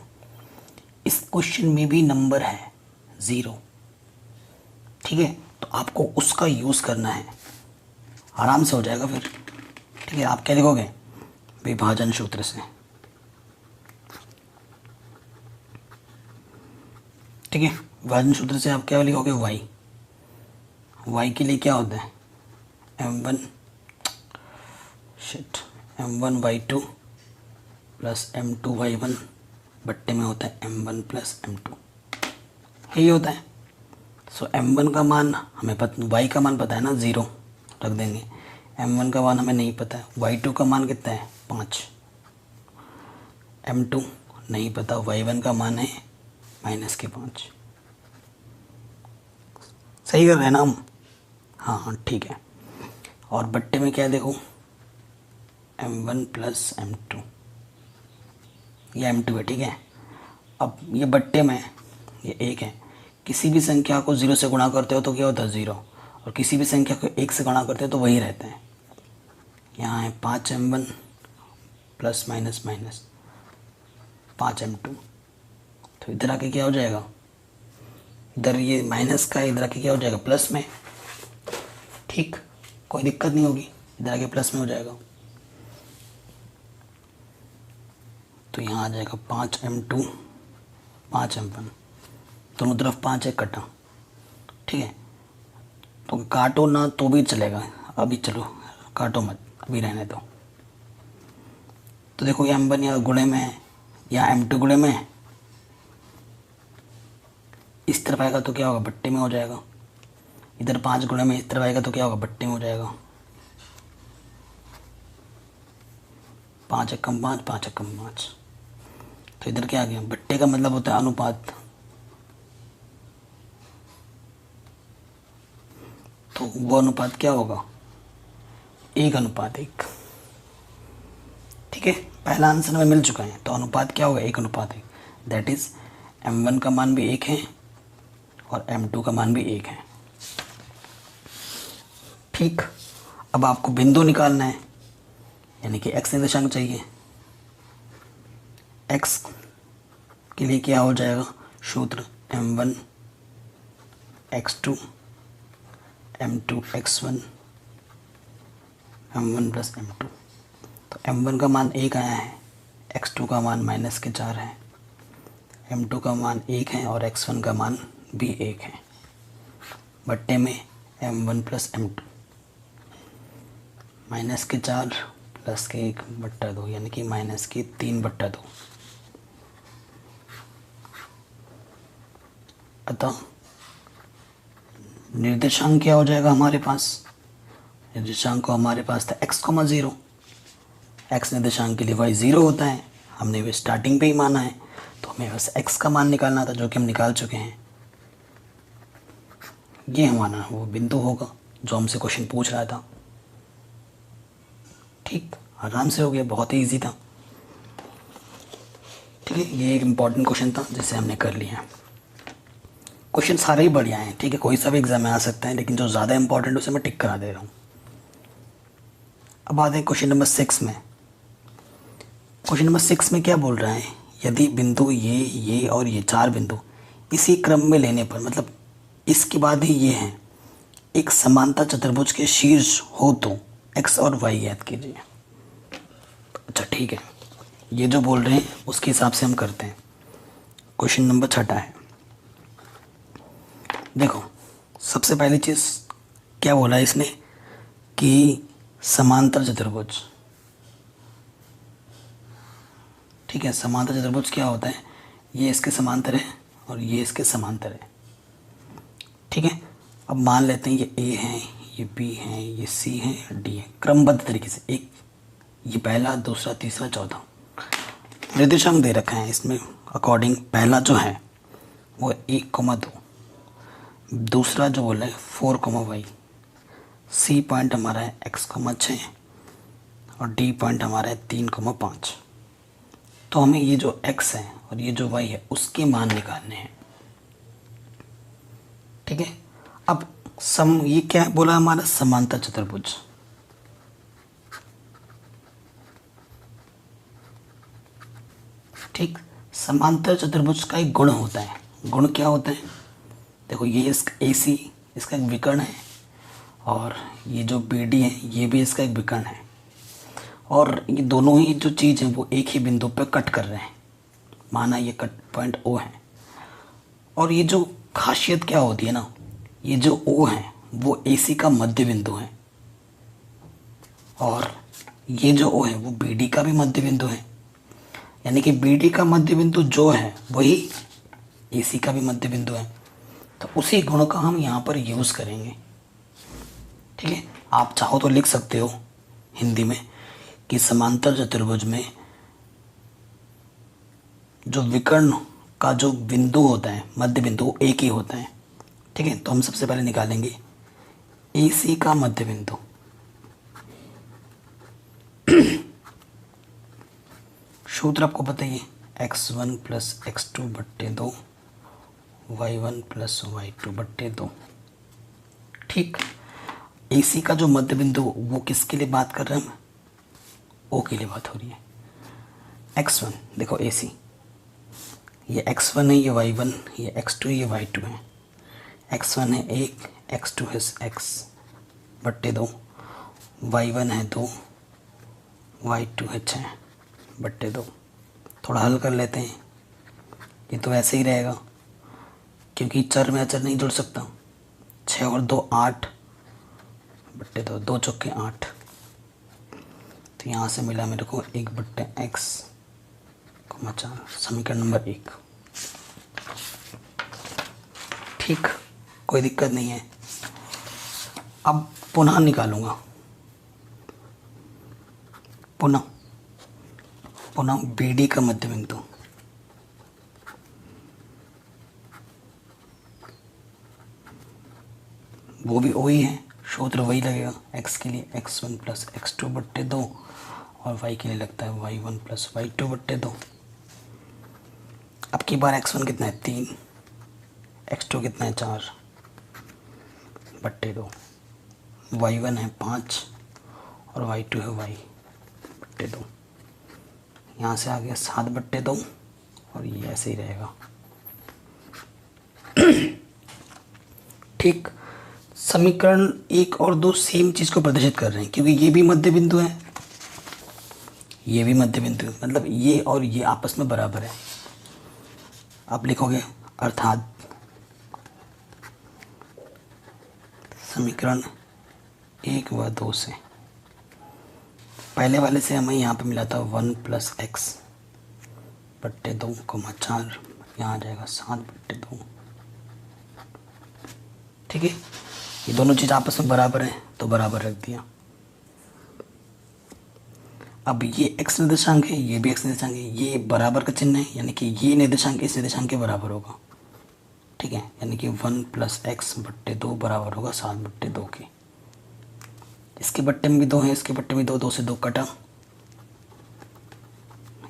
इस क्वेश्चन में भी नंबर है 0, ठीक है, तो आपको उसका यूज़ करना है, आराम से हो जाएगा फिर। ठीक है, आप क्या लिखोगे, विभाजन सूत्र से। ठीक है, विभाजन सूत्र से आप क्या लिखोगे, वाई के लिए क्या होता है, m1 प्लस m2y1 बट्टे में होता है m1 प्लस m2, यही होता है। सो m1 का मान हमें y का मान पता है ना, 0 रख देंगे। m1 का मान हमें नहीं पता है, y2 का मान कितना है, 5, m2 नहीं पता, y1 का मान है -5। सही कर रहे हैं ना हम, हाँ ठीक है। और बट्टे में क्या देखो, m1 प्लस m2, ये m2 है। ठीक है, अब ये बट्टे में ये 1 है। किसी भी संख्या को 0 से गुणा करते हो तो क्या होता है, 0, और किसी भी संख्या को 1 से गुणा करते हो तो वही रहते हैं। यहाँ है 5m1 प्लस माइनस 5m2, तो इधर आके क्या हो जाएगा, इधर ये माइनस का इधर आके क्या हो जाएगा, प्लस में। ठीक, कोई दिक्कत नहीं होगी, इधर आके प्लस में हो जाएगा। तो यहाँ आ जाएगा 5m2 5m1, दोनों तरफ 5 है कटा। ठीक है, तो काटो ना तो भी चलेगा, अभी चलो काटो मत, अभी रहने दो। तो देखो ये m1 या गुणे में है या m2 गुणे में है, इस तरफ आएगा तो क्या होगा, बट्टे में हो जाएगा। इधर 5 गुणे में इस तरफ आएगा तो क्या होगा, बट्टे में हो जाएगा। 5 एकम 5 5 एकम 5, तो इधर क्या आ गया, बट्टे का मतलब होता है अनुपात। तो वो अनुपात क्या होगा, 1:1। ठीक है, पहला आंसर हमें मिल चुका है, तो अनुपात क्या होगा, 1:1। दैट इज m1 का मान भी 1 है और m2 का मान भी 1 है। ठीक, अब आपको बिंदु निकालना है, यानी कि x निर्देशांक चाहिए। x के लिए क्या हो जाएगा, सूत्र m1 x2 m2 x1 m1 plus m2। तो m1 का मान 1 आया है, x2 का मान -4 है, m2 का मान 1 है और x1 का मान भी 1 है। बट्टे में m1 प्लस m2, -4 प्लस के 1/2 यानी कि -3/2। अतः निर्देशांक क्या हो जाएगा हमारे पास, निर्देशांक को हमारे पास था x,0। x निर्देशांक के लिए y 0 होता है, हमने वो स्टार्टिंग पे ही माना है, तो हमें बस x का मान निकालना था, जो कि हम निकाल चुके हैं। ये हमारा वो बिंदु होगा जो हमसे क्वेश्चन पूछ रहा था। ठीक, आराम से हो गया, बहुत ही ईजी था। ठीक है, ये एक इम्पॉर्टेंट क्वेश्चन था जिसे हमने कर लिया। क्वेश्चन सारे ही बढ़िया हैं, ठीक है, कोई सा भी एग्जाम में आ सकता है, लेकिन जो ज़्यादा इंपॉर्टेंट है उसे मैं टिक करा दे रहा हूँ। अब आते हैं क्वेश्चन नंबर 6 में। क्वेश्चन नंबर 6 में क्या बोल रहा है, यदि बिंदु ये और ये 4 बिंदु इसी क्रम में लेने पर, मतलब इसके बाद ही ये हैं, एक समांतर चतुर्भुज के शीर्ष हो तो x और y ज्ञात कीजिए। अच्छा ठीक है, ये जो बोल रहे हैं उसके हिसाब से हम करते हैं। क्वेश्चन नंबर 6 है। देखो, सबसे पहली चीज़ क्या बोला इसने कि समांतर चतुर्भुज। ठीक है, समांतर चतुर्भुज क्या होता है, ये इसके समांतर है और ये इसके समांतर है। ठीक है, अब मान लेते हैं ये A है, ये B है, ये C है, D है, क्रमबद्ध तरीके से। एक ये पहला, दूसरा, तीसरा, चौथा निर्देशांक दे रखा है इसमें अकॉर्डिंग। पहला जो है वो 1,2, दूसरा जो बोला है 4,y, C पॉइंट हमारा है x,6 और D पॉइंट हमारा है 3,5। तो हमें ये जो x है और ये जो y है उसके मान निकालने हैं। ठीक है, अब ये क्या बोला हमारा, समांतर चतुर्भुज। ठीक, समांतर चतुर्भुज का एक गुण होता है। गुण क्या होता है, देखो ये AC इसका एक विकर्ण है, और ये जो BD है ये भी इसका एक विकर्ण है, और ये दोनों ही जो चीज़ हैं वो एक ही बिंदु पर कट कर रहे हैं। माना ये कट पॉइंट O है, और ये जो खासियत क्या होती है ना, ये जो O है वो AC का मध्य बिंदु है, और ये जो O है वो BD का भी मध्य बिंदु है। यानी कि BD का मध्य बिंदु जो है वही AC का भी मध्य बिंदु है। तो उसी गुण का हम यहाँ पर यूज़ करेंगे। ठीक है, आप चाहो तो लिख सकते हो हिंदी में कि समांतर चतुर्भुज में जो विकर्ण का जो बिंदु होता है, मध्य बिंदु, वो एक ही होता है। ठीक है, तो हम सबसे पहले निकालेंगे AC का मध्य बिंदु। सूत्र आपको बताइए, x1 प्लस x2 बट्टे 2, y1 प्लस y2 बट्टे 2। ठीक, AC का जो मध्य बिंदु वो किसके लिए बात कर रहे हैं हम? O के लिए बात हो रही है। x1 देखो AC, ये x1 है, ये y1, ये x2, ये y2 है। x1 है 1, x2 है x बट्टे 2, y1 है 2, y2 है 6 बट्टे 2। थोड़ा हल कर लेते हैं, ये तो ऐसे ही रहेगा क्योंकि चर में अचर नहीं जुड़ सकता। 6 और 2 8 बट्टे 2, 2 चौके 8। तो यहाँ से मिला मेरे को 1 बट्टे x, 4, समीकरण नंबर 1। ठीक, कोई दिक्कत नहीं है। अब पुनः निकालूंगा, पुनः BD का मध्य बिंदु। वो भी वही है, सूत्र वही लगेगा। x के लिए x1 प्लस x2 बट्टे 2, और y के लिए लगता है y1 प्लस y2 बट्टे 2। अब की बार x1 कितना है 3, x2 कितना है 4 बट्टे 2, y1 है 5 और y2 है y बट्टे 2। यहाँ से आ गया 7 बट्टे 2, और ये ऐसे ही रहेगा। ठीक, समीकरण 1 और 2 सेम चीज़ को प्रदर्शित कर रहे हैं, क्योंकि ये भी मध्य बिंदु है, ये भी मध्य बिंदु है, मतलब ये और ये आपस में बराबर है। आप लिखोगे अर्थात समीकरण 1 व 2 से, पहले वाले से हमें यहाँ पे मिला था 1 प्लस x बट्टे 2, 4, यहाँ आ जाएगा 7 बट्टे 2। ठीक है, ये दोनों चीज़ आपस में बराबर हैं तो बराबर रख दिया। अब ये x निर्देशांक है, ये भी x निर्देशांक है, ये बराबर का चिन्ह है, यानी कि ये निर्देशांक इस निर्देशांक के बराबर होगा। ठीक है, यानी कि 1 प्लस x बट्टे 2 बराबर होगा 7 बट्टे 2 के। इसके बट्टे में भी 2 है, इसके बट्टे में 2, 2 से 2 कटा,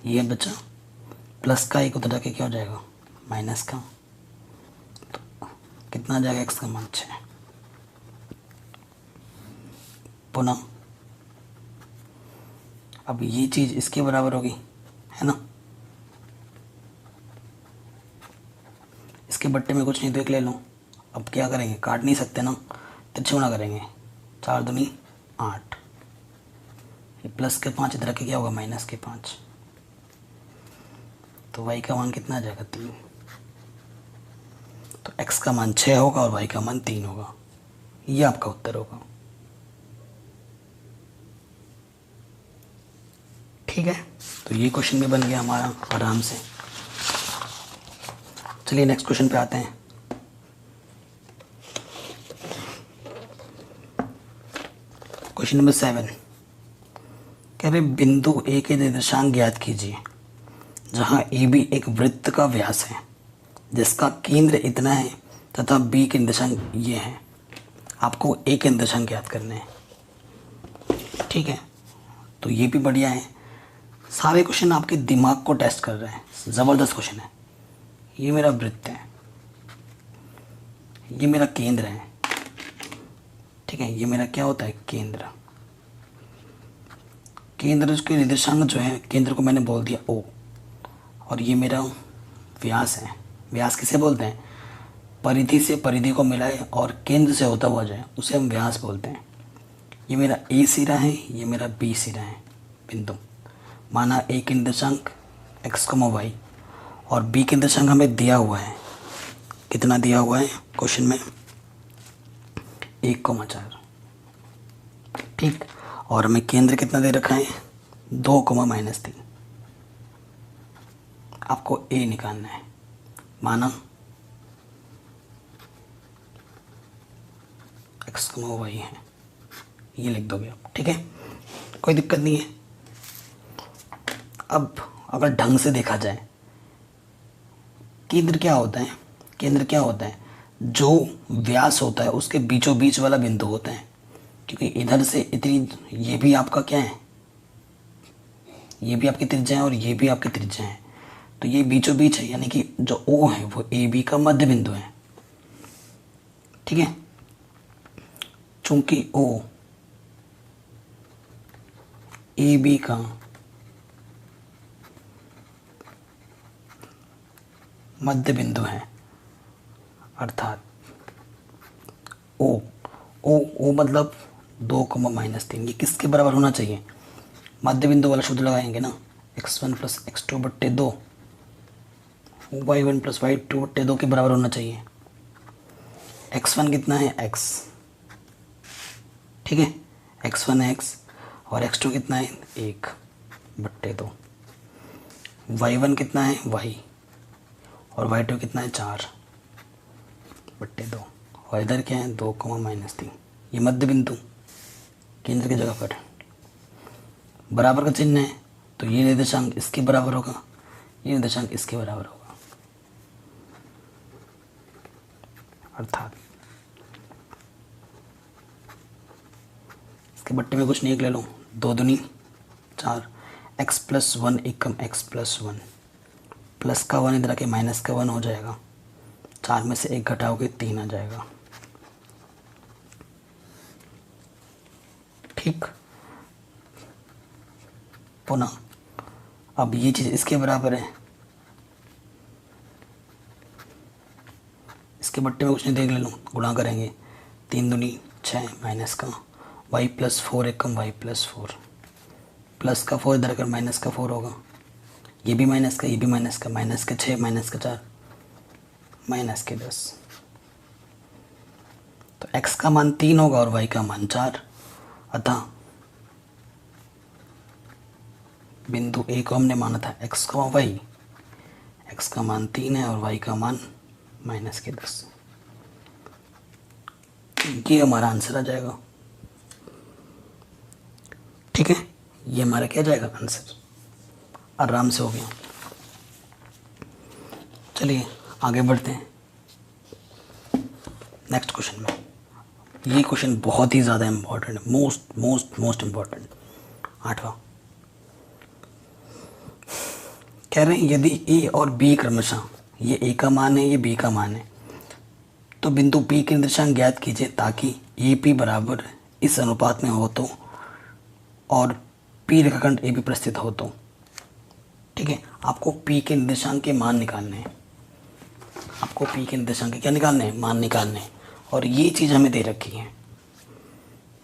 ये बचा, प्लस का एक उधर जाके क्या हो जाएगा माइनस का, तो कितना आ जाएगा x का मान 6। पुनः अब ये चीज़ इसके बराबर होगी, है ना। इसके बट्टे में कुछ नहीं तो एक ले लो। अब क्या करेंगे, काट नहीं सकते ना, तिरछुना करेंगे। 4 दूनी 8, ये प्लस के 5 इधर के क्या होगा माइनस के 5, तो y का मान कितना आ जाएगा 3। तो x का मान 6 होगा और y का मान 3 होगा। ये आपका उत्तर होगा। ठीक है, तो ये क्वेश्चन भी बन गया हमारा आराम से। चलिए नेक्स्ट क्वेश्चन पे आते हैं। क्वेश्चन नंबर 7 कह रहे बिंदु A के निर्देशांक ज्ञात कीजिए जहां AB एक वृत्त का व्यास है जिसका केंद्र इतना है तथा B के निर्देशांक ये हैं। आपको A के निर्देशांक ज्ञात करने हैं। ठीक है, तो ये भी बढ़िया है। सारे क्वेश्चन आपके दिमाग को टेस्ट कर रहे हैं, ज़बरदस्त क्वेश्चन है। ये मेरा वृत्त है, ये मेरा केंद्र है। ठीक है, ये मेरा क्या होता है केंद्र। केंद्र के निर्देशांक जो है, केंद्र को मैंने बोल दिया O, और ये मेरा व्यास है। व्यास किसे बोलते हैं, परिधि से परिधि को मिलाए और केंद्र से होता हुआ जाए उसे हम व्यास बोलते हैं। ये मेरा ए सिरा है, ये मेरा बी सिरा है बिंदु। माना ए के निर्देशांक x, y और बी के निर्देशांक हमें दिया हुआ है। कितना दिया हुआ है क्वेश्चन में? 1,4। ठीक। और हमें केंद्र कितना दे रखा है? 2,-3। आपको ए निकालना है। माना x, y है, ये लिख दोगे आप। ठीक है, कोई दिक्कत नहीं है। अब अगर ढंग से देखा जाए, केंद्र क्या होता है? केंद्र क्या होता है? जो व्यास होता है उसके बीचों बीच वाला बिंदु होता है। क्योंकि इधर से इतनी, ये भी आपका क्या है, ये भी आपकी त्रिज्या है और ये भी आपकी त्रिज्या है, तो ये बीचों बीच है। यानी कि जो O है वो ए बी का मध्य बिंदु है। ठीक है, चूंकि O ए बी का मध्य बिंदु है, अर्थात ओ मतलब 2,-3, ये किसके बराबर होना चाहिए? मध्य बिंदु वाला सूत्र लगाएंगे ना, x1 + x2/2 y1 + y2/2 के बराबर होना चाहिए। x1 कितना है? x, ठीक है, x1 है x, और x2 कितना है? 1/2। y1 कितना है? y, और y2 कितना है? 4/2। और इधर क्या है? 2,-3। ये मध्य बिंदु केंद्र की जगह पर बराबर का चिन्ह है, तो ये निर्देशांक इसके बराबर होगा, ये निर्देशांक इसके बराबर होगा। अर्थात इसके बट्टे में कुछ नहीं, एक ले लो, 2 दूनी 4, x + 1 एकम x + 1, प्लस का 1 इधर आके माइनस का 1 हो जाएगा। 4 में से 1 घटाओगे 3 आ जाएगा। ठीक, पुनः अब ये चीज़ इसके बराबर है, इसके बट्टे में कुछ नहीं, देख ले लो, गुणा करेंगे, 3 दूनी 6 माइनस का y + 4 एकम y + 4, प्लस का 4 इधर कर माइनस का 4 होगा, ये भी माइनस का, ये भी माइनस का, माइनस का 6 माइनस का 4 माइनस के 10। तो x का मान 3 होगा और y का मान 4। अतः बिंदु A को हमने माना था x, y, x का मान 3 है और y का मान माइनस के 10। ये हमारा आंसर आ जाएगा। ठीक है, ये हमारा क्या जाएगा? आंसर। आराम से हो गया। चलिए आगे बढ़ते हैं नेक्स्ट क्वेश्चन में। ये क्वेश्चन बहुत ही ज़्यादा इम्पोर्टेंट है, मोस्ट इम्पोर्टेंट। 8वां कह रहे हैं यदि ए और बी क्रमशः, ये ए का मान है, ये बी का मान है, तो बिंदु पी के निर्देशांक ज्ञात कीजिए ताकि ए पी बराबर इस अनुपात में हो तो और पी रेखाखंड ए बी पर स्थित हो तो। ठीक है, आपको पी के निर्देशांक के मान निकालने हैं, आपको पी के निर्देशांक के क्या निकालने हैं? मान निकालने हैं। और ये चीज़ हमें दे रखी है।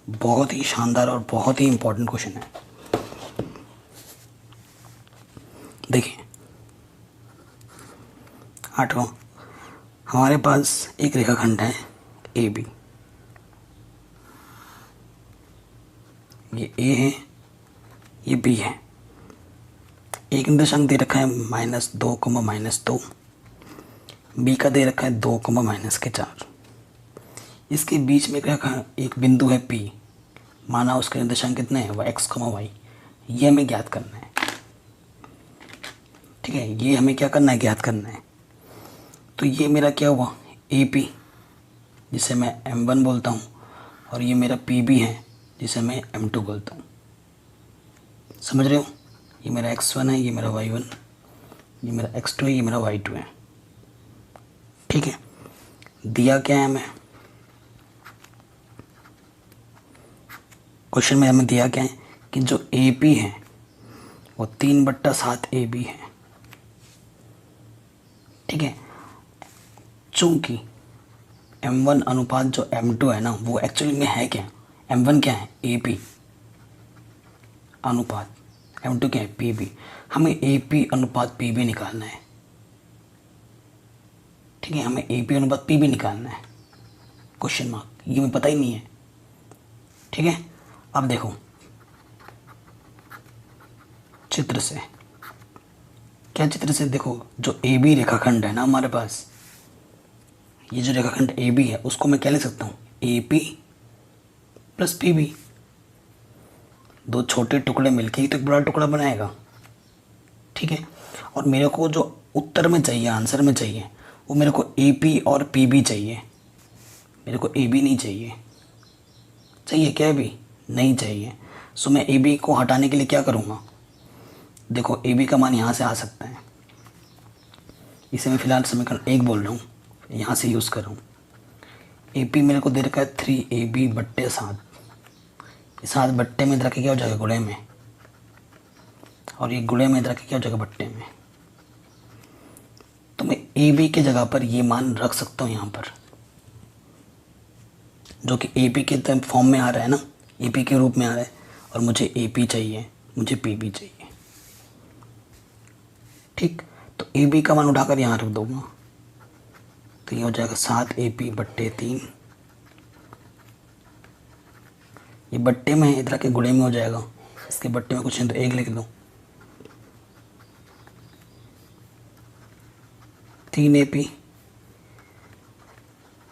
बहुत ही शानदार और बहुत ही इंपॉर्टेंट क्वेश्चन है। देखिए 8वां, हमारे पास एक रेखाखंड है ए बी, ये ए है, ये बी है। एक निर्देशांक दे रखा है -2, -2, बी का दे रखा है 2, -4। इसके बीच में क्या कहा? एक बिंदु है P, माना उसके निर्देशांक कितने हैं? वह x, y। ये हमें ज्ञात करना है। ठीक है, ये हमें क्या करना है? ज्ञात करना है। तो ये मेरा क्या हुआ? AP, जिसे मैं M1 बोलता हूँ, और ये मेरा PB है जिसे मैं M2 बोलता हूँ। समझ रहे हो? ये मेरा x1 है, ये मेरा y1, ये मेरा x2 है, ये मेरा y2 है। ठीक है, दिया क्या है हमें? क्वेश्चन में हमें दिया क्या है कि जो AP है वो 3/7 AB है। ठीक है, चूंकि M1 अनुपात जो M2 है ना, वो एक्चुअली में है क्या? M1 क्या है? AP अनुपात, M2 क्या है? PB। हमें AP अनुपात PB निकालना है, ठीक है, हमें AP अनुपात PB निकालना है, क्वेश्चन मार्क, ये मुझे पता ही नहीं है, ठीक है। अब देखो चित्र से, क्या चित्र से? देखो जो AB रेखाखंड है ना हमारे पास, ये जो रेखाखंड AB है उसको मैं क्या लिख सकता हूँ? AP plus PB। दो छोटे टुकड़े मिलके ही तो एक बड़ा टुकड़ा बनाएगा, ठीक है। और मेरे को जो उत्तर में चाहिए, आंसर में चाहिए, वो मेरे को AP और PB चाहिए, मेरे को AB नहीं चाहिए। चाहिए क्या AB? नहीं चाहिए। सो मैं AB को हटाने के लिए क्या करूँगा? देखो AB का मान यहाँ से आ सकता है, इसे मैं फिलहाल समीकरण 1 बोल रहा हूँ, यहाँ से यूज़ कर रहा हूँ। AP मेरे को दे रखा है 3AB/7, 7 बट्टे में इधर के क्या हो जाएगा? गुणे में, और ये गुणे में इधर के क्या हो जाएगा? बट्टे में। तो मैं AB के जगह पर ये मान रख सकता हूँ यहाँ पर, जो कि AP के फॉर्म में आ रहा है ना, AP के रूप में आ रहा है, और मुझे AP चाहिए, मुझे PB चाहिए, ठीक। तो AB का मान उठाकर यहाँ रख दूँगा, तो ये हो जाएगा 7AP/3, ये बट्टे में है, इधर के गुणे में हो जाएगा, इसके बट्टे में कुछ नहीं तो 1 लिख दो, 3AP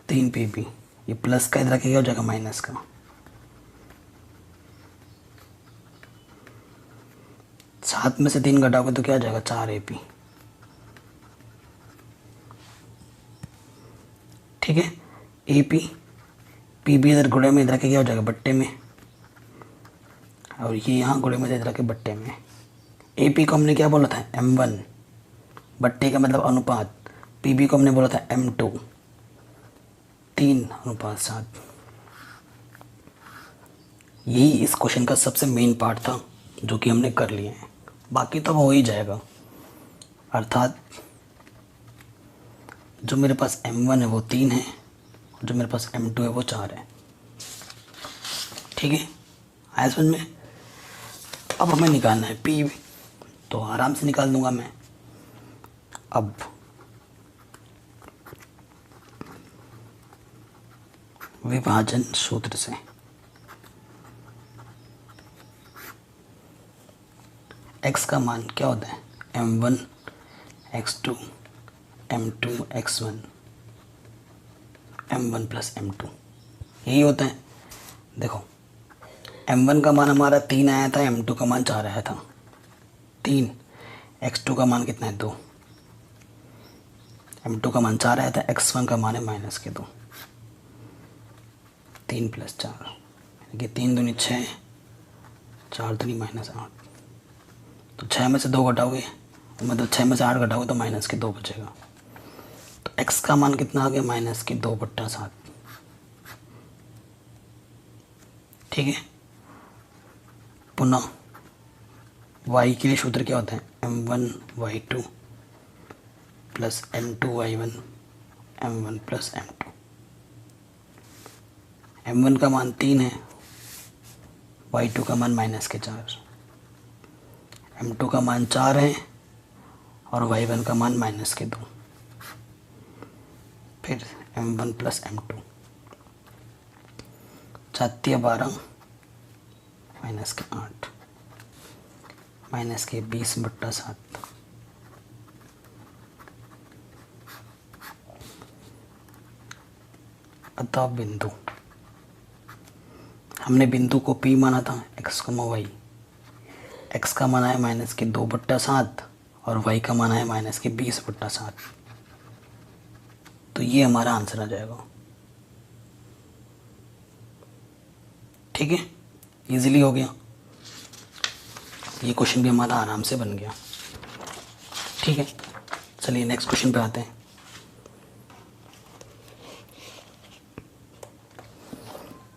3PB, ये प्लस का इधर के क्या हो जाएगा? माइनस का। 7 में से 3 घटाओगे तो क्या हो जाएगा? 4AP, ठीक है। AP PB इधर गुणे में, इधर के क्या हो जाएगा? बट्टे में, और ये यहाँ गुणे में इधर के बट्टे में। AP को हमने क्या बोला था? M1, बट्टे का मतलब अनुपात। PB को हमने बोला था M2, 3:7। यही इस क्वेश्चन का सबसे मेन पार्ट था, जो कि हमने कर लिए हैं, बाकी तो हो ही जाएगा। अर्थात जो मेरे पास M1 है वो 3 है, और जो मेरे पास M2 है वो 4 है, ठीक है। आया समझ में? अब हमें निकालना है PB, तो आराम से निकाल दूंगा मैं। अब विभाजन सूत्र से x का मान क्या होता है? M1 x2 M2 x1 M1 plus M2, यही होता है। देखो M1 का मान हमारा 3 आया था, M2 का मान 4 आया था, 3। x2 का मान कितना है? 2। M2 का मान 4 आया था, x1 का मान है -2। 3 + 4, यानी कि 3 दूनी 6, 4 दूनी -8। तो 6 में से 2 घटाओगे, मतलब 6 में से 8 घटाओगे तो -2 बचेगा। तो x का मान कितना आ गया? -2/7, ठीक है। पुनः y के लिए सूत्र क्या होता है? M1 y2 plus M2 y1 M1 plus M2। M1 का मान 3 है, y2 का मान -4, M2 का मान 4 है, और y1 का मान -2। फिर M1 प्लस M2, 4×12 -8 -20/7। अतः बिंदु, हमने बिंदु को P माना था, x, y। x का मान है -2/7 और y का मान है -20/7। तो ये हमारा आंसर आ जाएगा, ठीक है। इजीली हो गया, ये क्वेश्चन भी हमारा आराम से बन गया, ठीक है। चलिए नेक्स्ट क्वेश्चन पे आते हैं।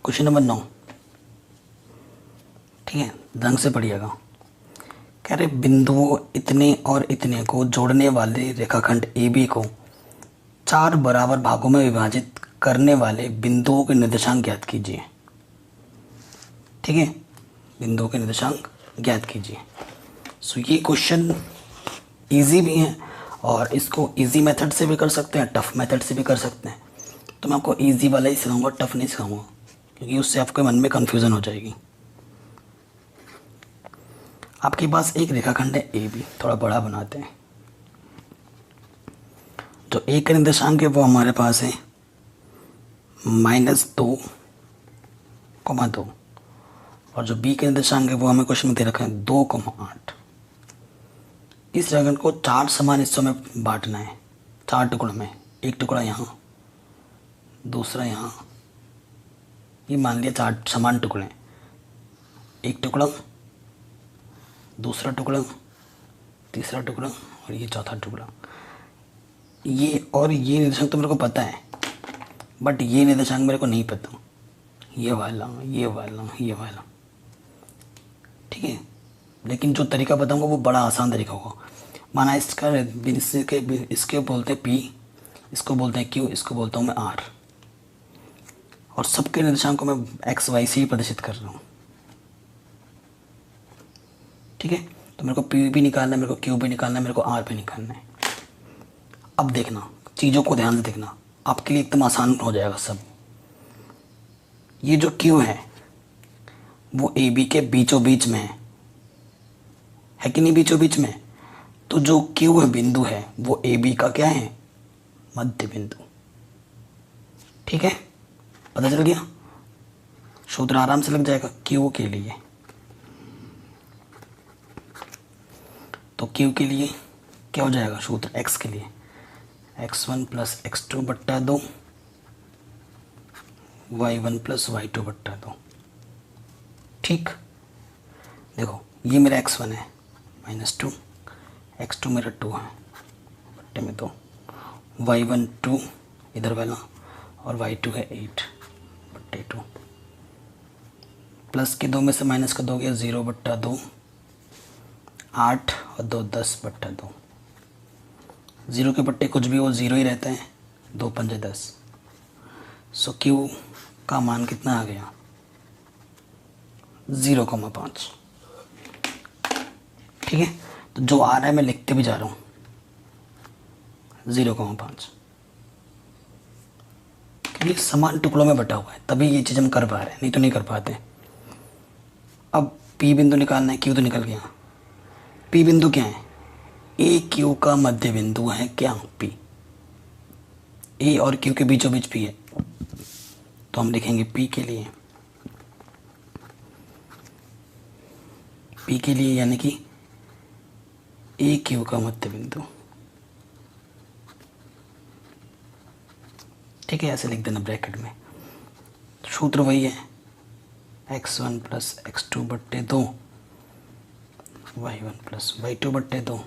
क्वेश्चन नंबर 9, ठीक है, ढंग से पढ़िएगा। कह रहे बिंदुओं इतने और इतने को जोड़ने वाले रेखाखंड AB को 4 बराबर भागों में विभाजित करने वाले बिंदुओं के निर्देशांक ज्ञात कीजिए। ठीक है, बिंदुओं के निर्देशांक ज्ञात कीजिए। सो ये क्वेश्चन इजी भी है और इसको इजी मेथड से भी कर सकते हैं, टफ मेथड से भी कर सकते हैं। तो मैं आपको इजी वाला ही सिखाऊंगा, टफ नहीं सिखाऊंगा, क्योंकि उससे आपके मन में कन्फ्यूज़न हो जाएगी। आपके पास एक रेखाखंड है ए बी, थोड़ा बड़ा बनाते हैं। जो ए का निर्देशांक है वो हमारे पास है -2,2 और जो बी का निर्देशांक है वो हमें क्वेश्चन में दे रखा है 2,8। इस रेखाखंड को 4 समान हिस्सों में बांटना है, 4 टुकड़ों में। एक टुकड़ा यहाँ, दूसरा यहाँ, ये मान लिया 4 समान टुकड़े। एक टुकड़ा, दूसरा टुकड़ा, तीसरा टुकड़ा और ये चौथा टुकड़ा। ये और ये निर्देशांक तो मेरे को पता है, बट ये निर्देशांक मेरे को नहीं पता। ये वाला, ये वाला, ये वाला। ठीक है, लेकिन जो तरीका बताऊंगा वो बड़ा आसान तरीका होगा। माना इसके बोलते हैं पी, इसको बोलते हैं क्यू, इसको बोलता हूँ मैं आर, और सबके निर्देशांक को मैं एक्स वाई से ही प्रदर्शित कर रहा हूँ। ठीक है, तो मेरे को पी भी निकालना है, मेरे को क्यू भी निकालना है, मेरे को आर भी निकालना है। अब देखना, चीज़ों को ध्यान से देखना, आपके लिए एकदम आसान हो जाएगा सब। ये जो क्यू है वो ए बी के बीचों बीच में है कि नहीं, बीचों बीच में। तो जो क्यू है बिंदु है वो ए बी का क्या है, मध्य बिंदु। ठीक है, पता चल गया, सूत्र आराम से लग जाएगा क्यू के लिए। तो क्यू के लिए क्या हो जाएगा सूत्र, एक्स के लिए x1 + x2/2 y1 + y2/2। ठीक, देखो ये मेरा x1 है -2, x2 मेरा 2 है बट्टे में 2, y1 2 इधर वाला और y2 है 8/2। प्लस के 2 में से माइनस का 2 गया 0/2, 8 और 2 10/2। 0 के बट्टे कुछ भी हो 0 ही रहता है, 2 पंजे 10। सो क्यू का मान कितना आ गया, 0,5। ठीक है, तो जो आ रहा है मैं लिखते भी जा रहा हूँ 0,5, क्योंकि समान टुकड़ों में बटा हुआ है, तभी ये चीज़ हम कर पा रहे हैं, नहीं तो नहीं कर पाते। अब पी बिंदु निकालना है, क्यू तो निकल गया। पी बिंदु क्या है, ए क्यू का मध्य बिंदु है क्या, पी। ए और क्यू के बीचों बीच पी है, तो हम लिखेंगे पी के लिए, पी के लिए यानी कि ए क्यू का मध्य बिंदु। ठीक है, ऐसे लिख देना ब्रैकेट में। सूत्र वही है x1 + x2/2 y1 + y2/2।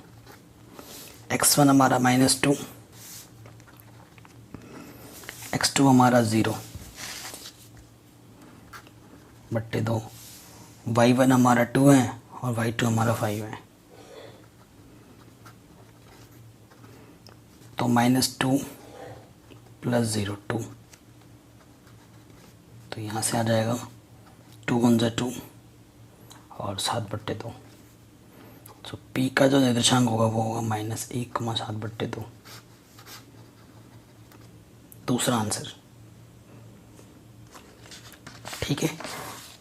x1 हमारा -2, x2 हमारा 0/2, y1 हमारा 2 है और y2 हमारा 5 है। तो -2 + 0 2, तो यहाँ से आ जाएगा 2 × 2 और 7/2। तो P का जो निर्देशांक होगा वो होगा -1,7/2। दूसरा आंसर। ठीक है,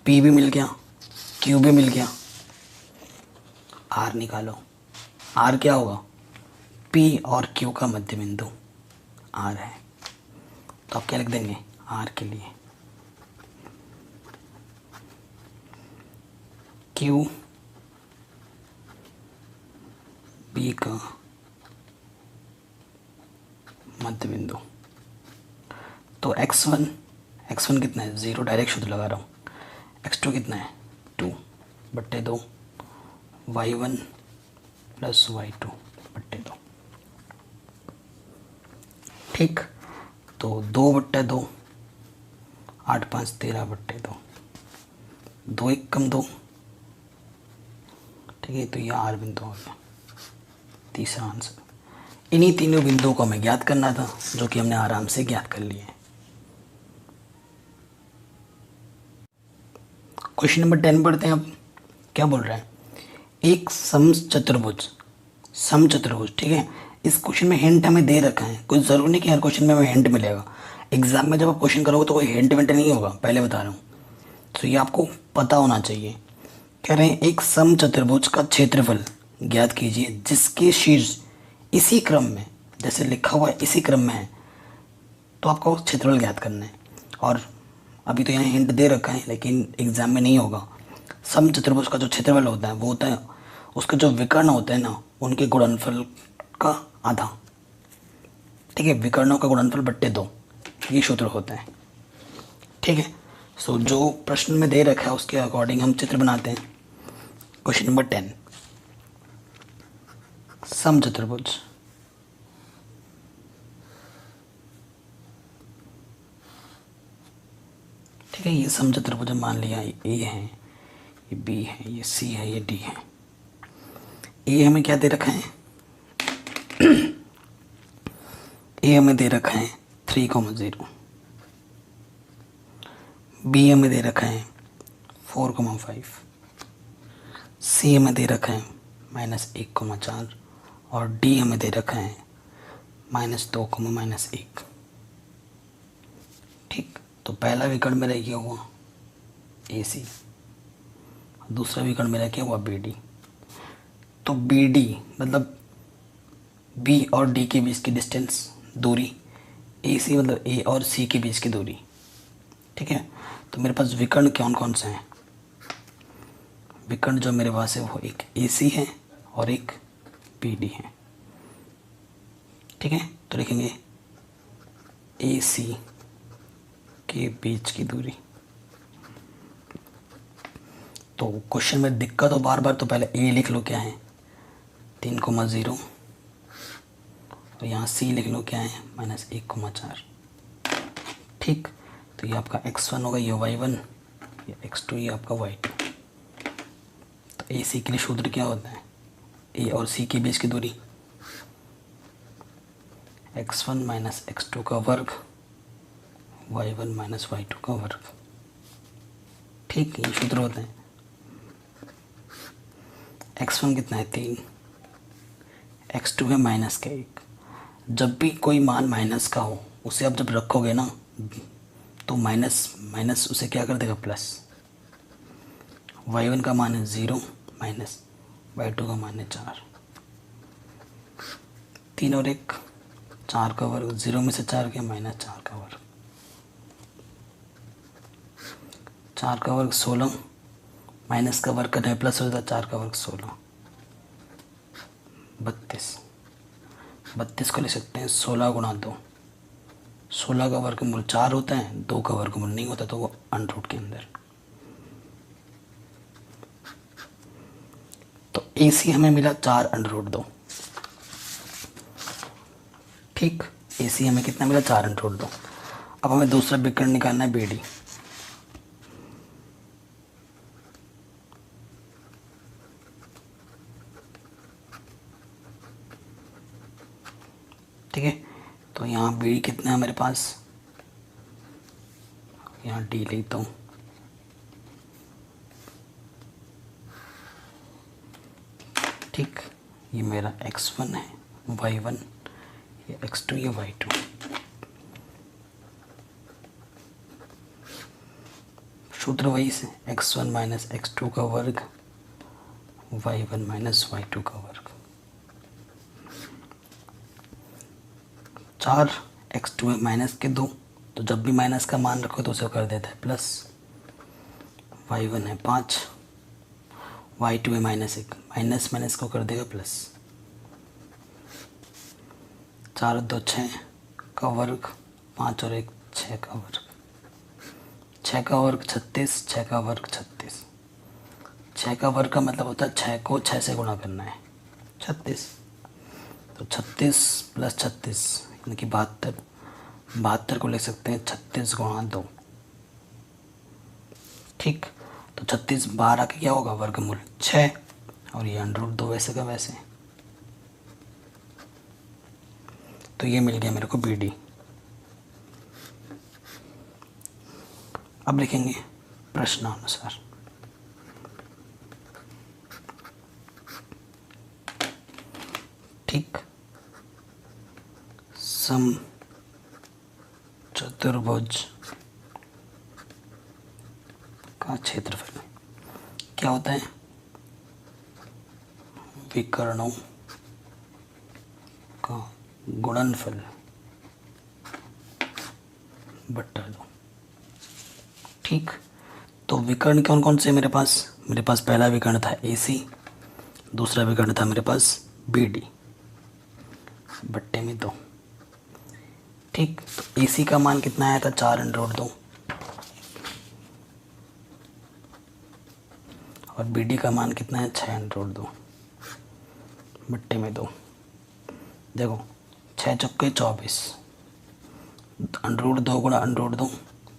P भी मिल गया, Q भी मिल गया, R निकालो। R क्या होगा, P और Q का मध्य बिंदु R है, तो आप क्या लिख देंगे R के लिए Q P का मध्य बिंदु। तो x1 कितना है 0, डायरेक्ट शुद्ध लगा रहा हूँ। x2 कितना है 2/2, y1 + y2/2। ठीक, तो 2/2, 8 5 13/2, 2 1 कम 2। ठीक है, तो ये R बिंदु हो गया तीसरा आंसर। इन्हीं तीनों बिंदुओं को हमें ज्ञात करना था, जो कि हमने आराम से ज्ञात कर लिए हैं। क्वेश्चन नंबर 10 पढ़ते हैं। अब क्या बोल रहा है, एक समचतुर्भुज, समचतुर्भुज, ठीक है। इस क्वेश्चन में हिंट हमें दे रखा है, कोई ज़रूरी नहीं कि हर क्वेश्चन में हमें हिंट मिलेगा। एग्जाम में जब आप क्वेश्चन करोगे तो कोई हिंट विंट नहीं होगा, पहले बता रहा हूँ, तो ये आपको पता होना चाहिए। कह रहे हैं एक समचतुर्भुज का क्षेत्रफल ज्ञात कीजिए जिसके शीर्ष इसी क्रम में, जैसे लिखा हुआ है इसी क्रम में है, तो आपको क्षेत्रफल ज्ञात करना है। और अभी तो यहाँ हिंट दे रखा है लेकिन एग्जाम में नहीं होगा। समचतुर्भुज का जो क्षेत्रफल होता है वो होता है उसके जो विकर्ण होते हैं ना, उनके गुणनफल का आधा, ठीक है। विकर्णों का गुणनफल बट्टे 2, ये सूत्र होता है, ठीक है। सो जो प्रश्न में दे रखा है उसके अकॉर्डिंग हम चित्र बनाते हैं। क्वेश्चन नंबर 10, समचतुर्भुज, ठीक है। ये समचतुर्भुज मान लिया, ए है, ये बी है, ये सी है, ये डी है। ए हमें क्या दे रखा है, ए हमें दे रखा है 3,0, बी हमें दे रखा है 4,5, सी हमें दे रखा है -1,4 और डी हमें दे रखा है -2,-1। ठीक, तो पहला विकर्ण मेरा ये हुआ ए सी, दूसरा विकर्ण मेरा क्या हुआ बी डी। तो बी डी मतलब बी और डी के बीच की डिस्टेंस, दूरी, ए सी मतलब ए और सी के बीच की दूरी, ठीक है। तो मेरे पास विकर्ण कौन कौन से हैं, विकर्ण जो मेरे पास है वो एक ए सी है और एक बी डी है, ठीक है। तो लिखेंगे ए सी के बीच की दूरी। तो क्वेश्चन में दिक्कत हो बार बार, तो पहले ए लिख लो क्या है 3,0 और यहाँ सी लिख लो क्या है -1,4, ठीक। तो ये आपका x1 होगा, ये y1, ये x2, ये आपका y2। तो ए सी के लिए सूत्र क्या होता है, ए और सी के बीच की दूरी x1 - x2 का वर्ग, y1 - y2 का वर्ग, ठीक। ये सूत्र होते हैं। x1 कितना है 3, x2 है -1। जब भी कोई मान माइनस का हो उसे आप जब रखोगे ना तो माइनस उसे क्या कर देगा प्लस। y1 का मान है 0 माइनस y2 का मान है 4, 3 और 1 4 का वर्ग, 0 में से 4 गया -4 का वर्ग, 4 का वर्ग 16, माइनस का वर्ग करने प्लस हो जाता है, 4 का वर्ग 16, 32 को ले सकते हैं 16 गुणा 2, 16 का वर्गमूल 4 होता है, 2 का वर्गमूल नहीं होता तो वो अंडर के अंदर। तो ए सी हमें मिला 4√2, ठीक। ए सी हमें कितना मिला 4√2। अब हमें दूसरा विकर्ण निकालना है बी डी। ठीक है, तो यहाँ बी कितना है मेरे पास, यहाँ डी लेता हूँ, ठीक। ये मेरा x1 है, y1, ये x2, ये y2। सूत्र वही से x1 - x2 का वर्ग, y1 - y2 का वर्ग, 4, x2 है -2, तो जब भी माइनस का मान रखो तो उसे कर देता है प्लस, y1 है 5, y2 है -1, माइनस को कर देगा प्लस, 4 और 2 6 का वर्ग, 5 और 1 6 का वर्ग, 6 का वर्ग 36, 6 का वर्ग 36। 6 का वर्ग का मतलब होता है 6 को 6 से गुणा करना है, 36। तो 36 + 36 यानी कि 72, 72 को लिख सकते हैं 36 गुणा 2, ठीक। तो 36 12 का क्या होगा वर्गमूल 6 और ये √2 वैसे का वैसे। तो ये मिल गया मेरे को बी डी। अब लिखेंगे प्रश्नानुसार। ठीक, सम चतुर्भुज का क्षेत्रफल क्या होता है? विकर्णों का गुणनफल बट्टा 2। ठीक, तो विकर्ण कौन कौन से मेरे पास? मेरे पास पहला विकर्ण था AC, दूसरा विकर्ण था मेरे पास BD बट्टे में 2। ठीक, तो AC का मान कितना आया था? 4√2 और BD का मान कितना है? 6√2 बट्टे में 2। देखो 6 चौके 24, √2 गुणा √2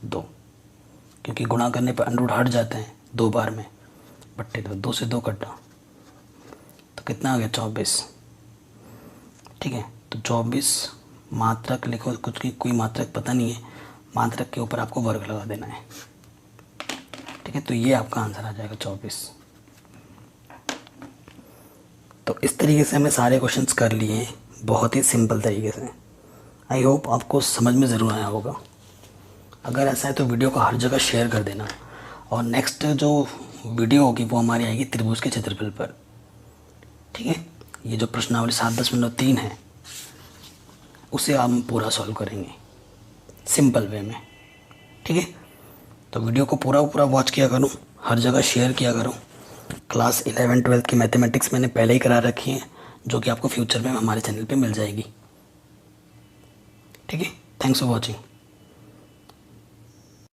2, क्योंकि गुणा करने पर अंडरूट हट जाते हैं 2 बार में, बट्टे 2 से 2 कटा, तो कितना आ गया? 24। ठीक है, तो 24 मात्रक लिखो, कुछ की कोई मात्रक पता नहीं है, मात्रक के ऊपर आपको वर्ग लगा देना है। ठीक है, तो ये आपका आंसर आ जाएगा 24। तो इस तरीके से हमने सारे क्वेश्चंस कर लिए हैं, बहुत ही सिंपल तरीके से। आई होप आपको समझ में ज़रूर आया होगा। अगर ऐसा है तो वीडियो को हर जगह शेयर कर देना, और नेक्स्ट जो वीडियो होगी वो हमारी आएगी त्रिभुज के क्षेत्रफल पर। ठीक है, ये जो प्रश्नावली 7.3 है उसे हम पूरा सॉल्व करेंगे सिंपल वे में। ठीक है, तो वीडियो को पूरा वॉच किया करो, हर जगह शेयर किया करो। क्लास 11-12 की मैथमेटिक्स मैंने पहले ही करा रखी है, जो कि आपको फ्यूचर में हमारे चैनल पे मिल जाएगी। ठीक है, थैंक्स फॉर वॉचिंग।